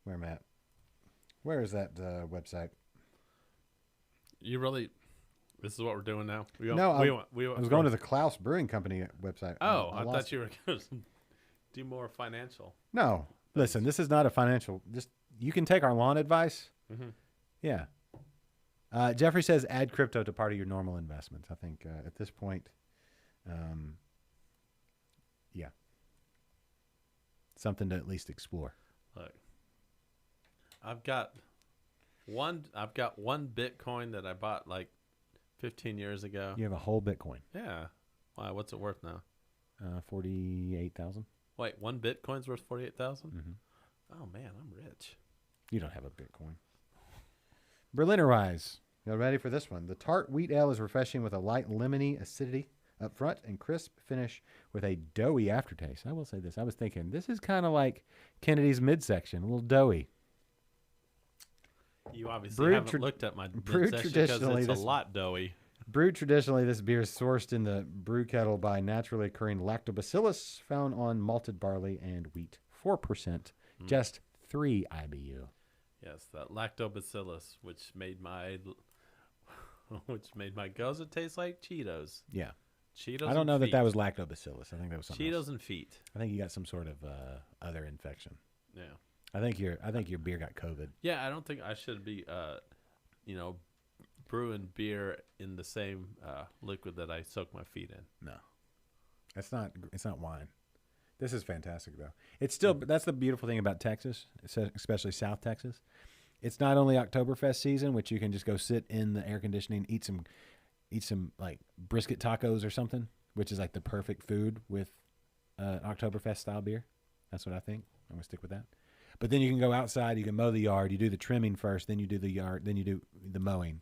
where I'm at. Where is that website? You really. This is what we're doing now. I was going to the Klaus Brewing Company website. Oh, I thought you were going to do more financial. No, listen, this is not a financial. Just you can take our lawn advice. Mm-hmm. Yeah. Jeffrey says add crypto to part of your normal investments. I think at this point, yeah, something to at least explore. Look, I've got one Bitcoin that I bought like 15 years ago. You have a whole Bitcoin. Yeah. Why? What's it worth now? 48,000. Wait, one Bitcoin's worth 48,000? Mm-hmm. Oh man, I'm rich. You don't have a Bitcoin. Berliner Weiss. You ready for this one? The tart wheat ale is refreshing with a light lemony acidity up front and crisp finish with a doughy aftertaste. I will say this. I was thinking this is kind of like Kennedy's midsection, a little doughy. You obviously haven't looked at my midsection because it's a lot doughy. Brewed traditionally, this beer is sourced in the brew kettle by naturally occurring lactobacillus found on malted barley and wheat. 4%, just 3 IBU. Yes, that lactobacillus, which made my goza taste like Cheetos. Yeah. Cheetos. I don't know that was lactobacillus. I think that was something Cheetos else. and feet. I think you got some sort of other infection. Yeah. I think your beer got COVID. Yeah, I don't think I should be brewing beer in the same liquid that I soak my feet in. No. It's not wine. This is fantastic though. It's still that's the beautiful thing about Texas, especially South Texas. It's not only Oktoberfest season, which you can just go sit in the air conditioning, eat some like brisket tacos or something, which is like the perfect food with Oktoberfest style beer. That's what I think. I'm gonna stick with that. But then you can go outside, you can mow the yard, you do the trimming first, then you do the yard, then you do the mowing.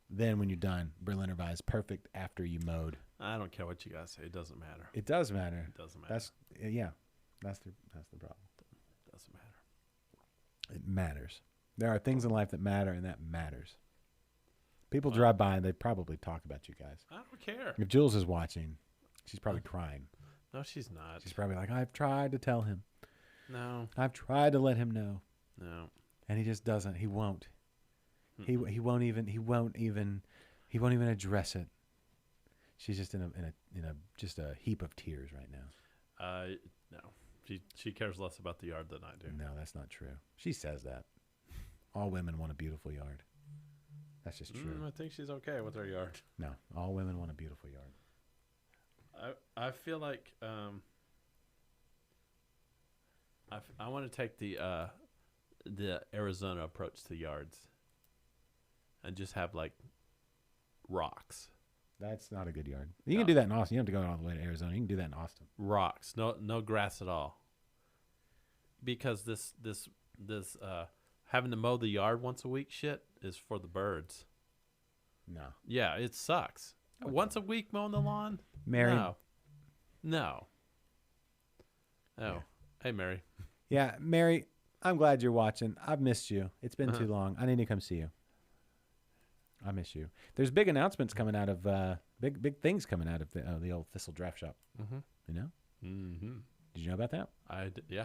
Then when you're done, Berliner Weiss, perfect after you mowed. I don't care what you guys say. It doesn't matter. It does matter. It doesn't matter. That's the problem. It doesn't matter. It matters. There are things in life that matter, and that matters. People drive by and they probably talk about you guys. I don't care. If Jules is watching, she's probably crying. No, she's not. She's probably like, I've tried to tell him. No. I've tried to let him know. No. And he just doesn't. He won't. He won't even address it. She's just in a heap of tears right now. No. She cares less about the yard than I do. No, that's not true. She says that. All women want a beautiful yard. That's just true. I think she's okay with her yard. No, all women want a beautiful yard. I feel like I want to take the Arizona approach to yards and just have like rocks. That's not a good yard. You can do that in Austin. You don't have to go all the way to Arizona. You can do that in Austin. Rocks, no grass at all. Because this having to mow the yard once a week shit is for the birds. No. Yeah, it sucks. Okay. Once a week mowing the lawn? Mary. No. Oh. Yeah. Hey, Mary. Yeah, Mary, I'm glad you're watching. I've missed you. It's been too long. I need to come see you. I miss you. There's big announcements coming out of big things coming out of the old Thistle Draft Shop. Mm-hmm. You know? Mm-hmm. Did you know about that? Yeah.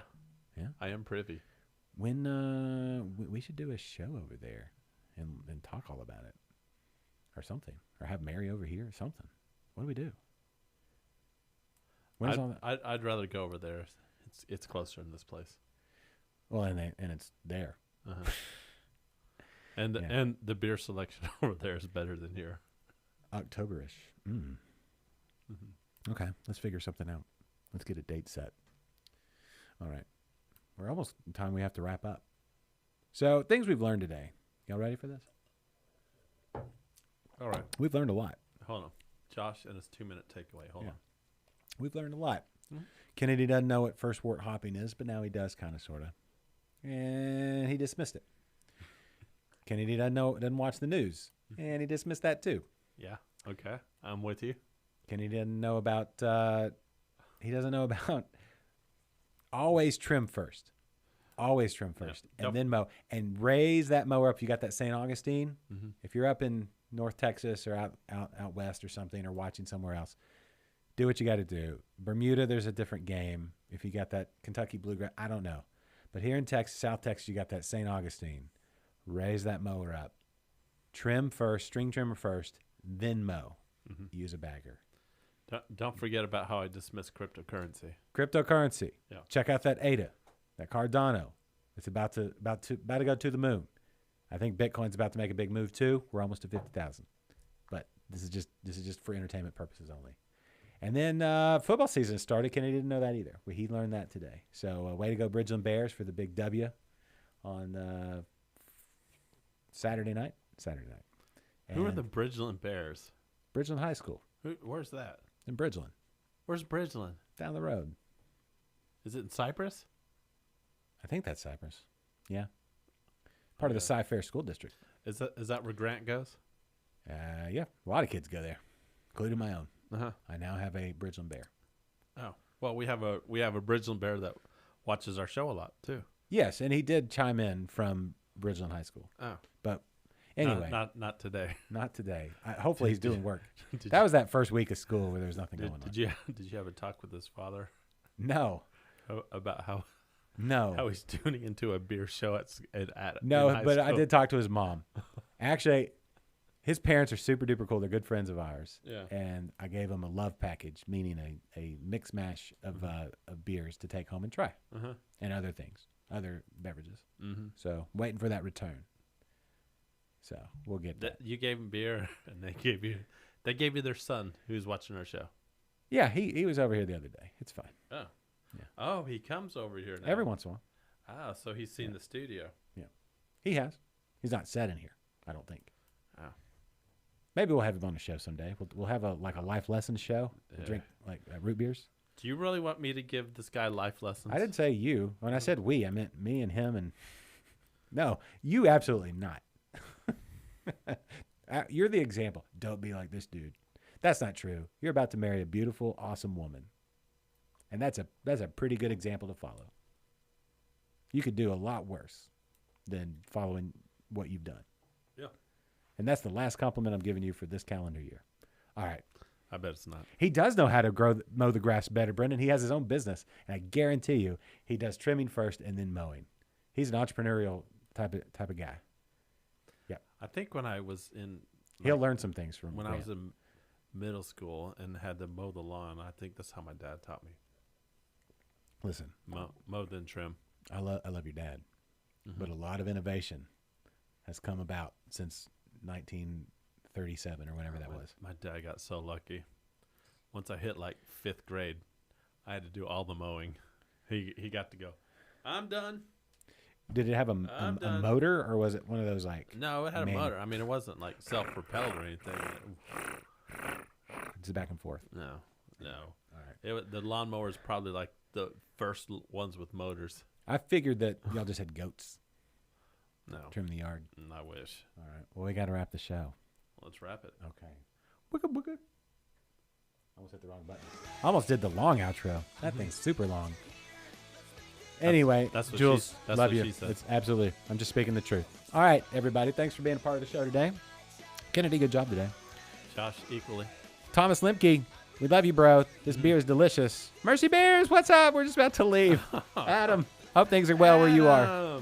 Yeah. I am privy. When we should do a show over there and talk all about it, or something, or have Mary over here or something. What do we do? When's all that? I'd rather go over there. It's closer in this place. Well, and it's there. Uh-huh. And the beer selection over there is better than here. Octoberish. Mm-hmm. Okay, let's figure something out. Let's get a date set. All right. We're almost time we have to wrap up. So, things we've learned today. Y'all ready for this? All right. We've learned a lot. Hold on. Josh and his 2-minute takeaway. Hold on. We've learned a lot. Mm-hmm. Kennedy doesn't know what first wort hopping is, but now he does, kind of, sort of. And he dismissed it. Kennedy doesn't watch the news, and he dismissed that too. Yeah. Okay. I'm with you. Kennedy doesn't know about. He doesn't know about. Always trim first. Always trim first, and then mow, and raise that mower up. You got that St. Augustine. Mm-hmm. If you're up in North Texas or out west or something, or watching somewhere else, do what you got to do. Bermuda, there's a different game. If you got that Kentucky bluegrass, I don't know, but here in Texas, South Texas, you got that St. Augustine. Raise that mower up. Trim first, string trimmer first, then mow. Mm-hmm. Use a bagger. Don't forget about how I dismissed cryptocurrency. Cryptocurrency. Yeah. Check out that ADA, that Cardano. It's about to go to the moon. I think Bitcoin's about to make a big move too. We're almost to 50,000. But this is just for entertainment purposes only. And then football season started. Kenny didn't know that either. He learned that today. So way to go, Bridgeland Bears, for the big W on Saturday night. And Who are the Bridgeland Bears? Bridgeland High School Where's that? in Bridgeland, Where's Bridgeland? down the road. Is it in Cypress? I think that's Cypress. Yeah. Part of the Cy-Fair School District. Is that where Grant goes? Yeah. A lot of kids go there, including my own. Uh-huh. I now have a Bridgeland Bear. Oh. Well, we have a Bridgeland Bear that watches our show a lot too. Yes, and he did chime in from Bridgeland High School. Oh. But anyway. Not today. Not today. Hopefully he's doing work. That was that first week of school where there was nothing going on. Did you have a talk with his father? No. About how he's tuning into a beer show at No, but I did talk to his mom. Actually, his parents are super duper cool. They're good friends of ours. Yeah. And I gave him a love package, meaning a mix mash of beers to take home and try, and other things, other beverages. Mm-hmm. So waiting for that return. So we'll get that. You gave him beer, and they gave you their son who's watching our show. Yeah, he was over here the other day. It's fine. Oh. Yeah. Oh, he comes over here now. Every once in a while. Ah, so he's seen the studio. Yeah. He has. He's not sat in here, I don't think. Oh. Maybe we'll have him on the show someday. We'll have a life lesson show. We'll drink like root beers. Do you really want me to give this guy life lessons? I didn't say you. When I said we, I meant me and him. And no, you absolutely not. You're the example. Don't be like this dude. That's not true. You're about to marry a beautiful, awesome woman. And that's a pretty good example to follow. You could do a lot worse than following what you've done. Yeah. And that's the last compliment I'm giving you for this calendar year. All right. I bet it's not. He does know how to mow the grass better, Brendan. He has his own business, and I guarantee you he does trimming first and then mowing. He's an entrepreneurial type of guy. Yeah. I think when I was in... He'll learn some things from I was in middle school and had to mow the lawn, I think that's how my dad taught me. Listen, Mow then trim. I love your dad, but a lot of innovation has come about since 1937 or whenever that was. My dad got so lucky. Once I hit like 5th grade, I had to do all the mowing. He got to go, I'm done. Did it have a motor, or was it one of those like? No, it had a motor. I mean, it wasn't like self-propelled or anything. Just back and forth. No. All right. The lawnmower is probably like the first ones with motors. I figured that y'all just had goats. No. Trim the yard. I wish. All right. Well, we got to wrap the show. Let's wrap it. Okay. Booga booga. Almost hit the wrong button. Almost did the long outro. That thing's super long. Anyway, that's what Jules, that's love what you. she said. It's absolutely. I'm just speaking the truth. All right, everybody. Thanks for being a part of the show today. Kennedy, good job today. Josh, equally. Thomas Limke, we love you, bro. This beer is delicious. Mercy Bears, what's up? We're just about to leave. Adam, hope things are well where you are.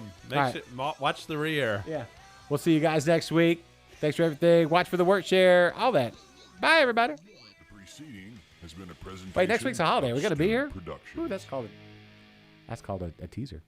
Watch the rear. Yeah. We'll see you guys next week. Thanks for everything. Watch for the Workshare, all that. Bye, everybody. The preceding has been a presentation. Wait, next week's a holiday. We're going to be here? Production. Ooh, that's called a teaser.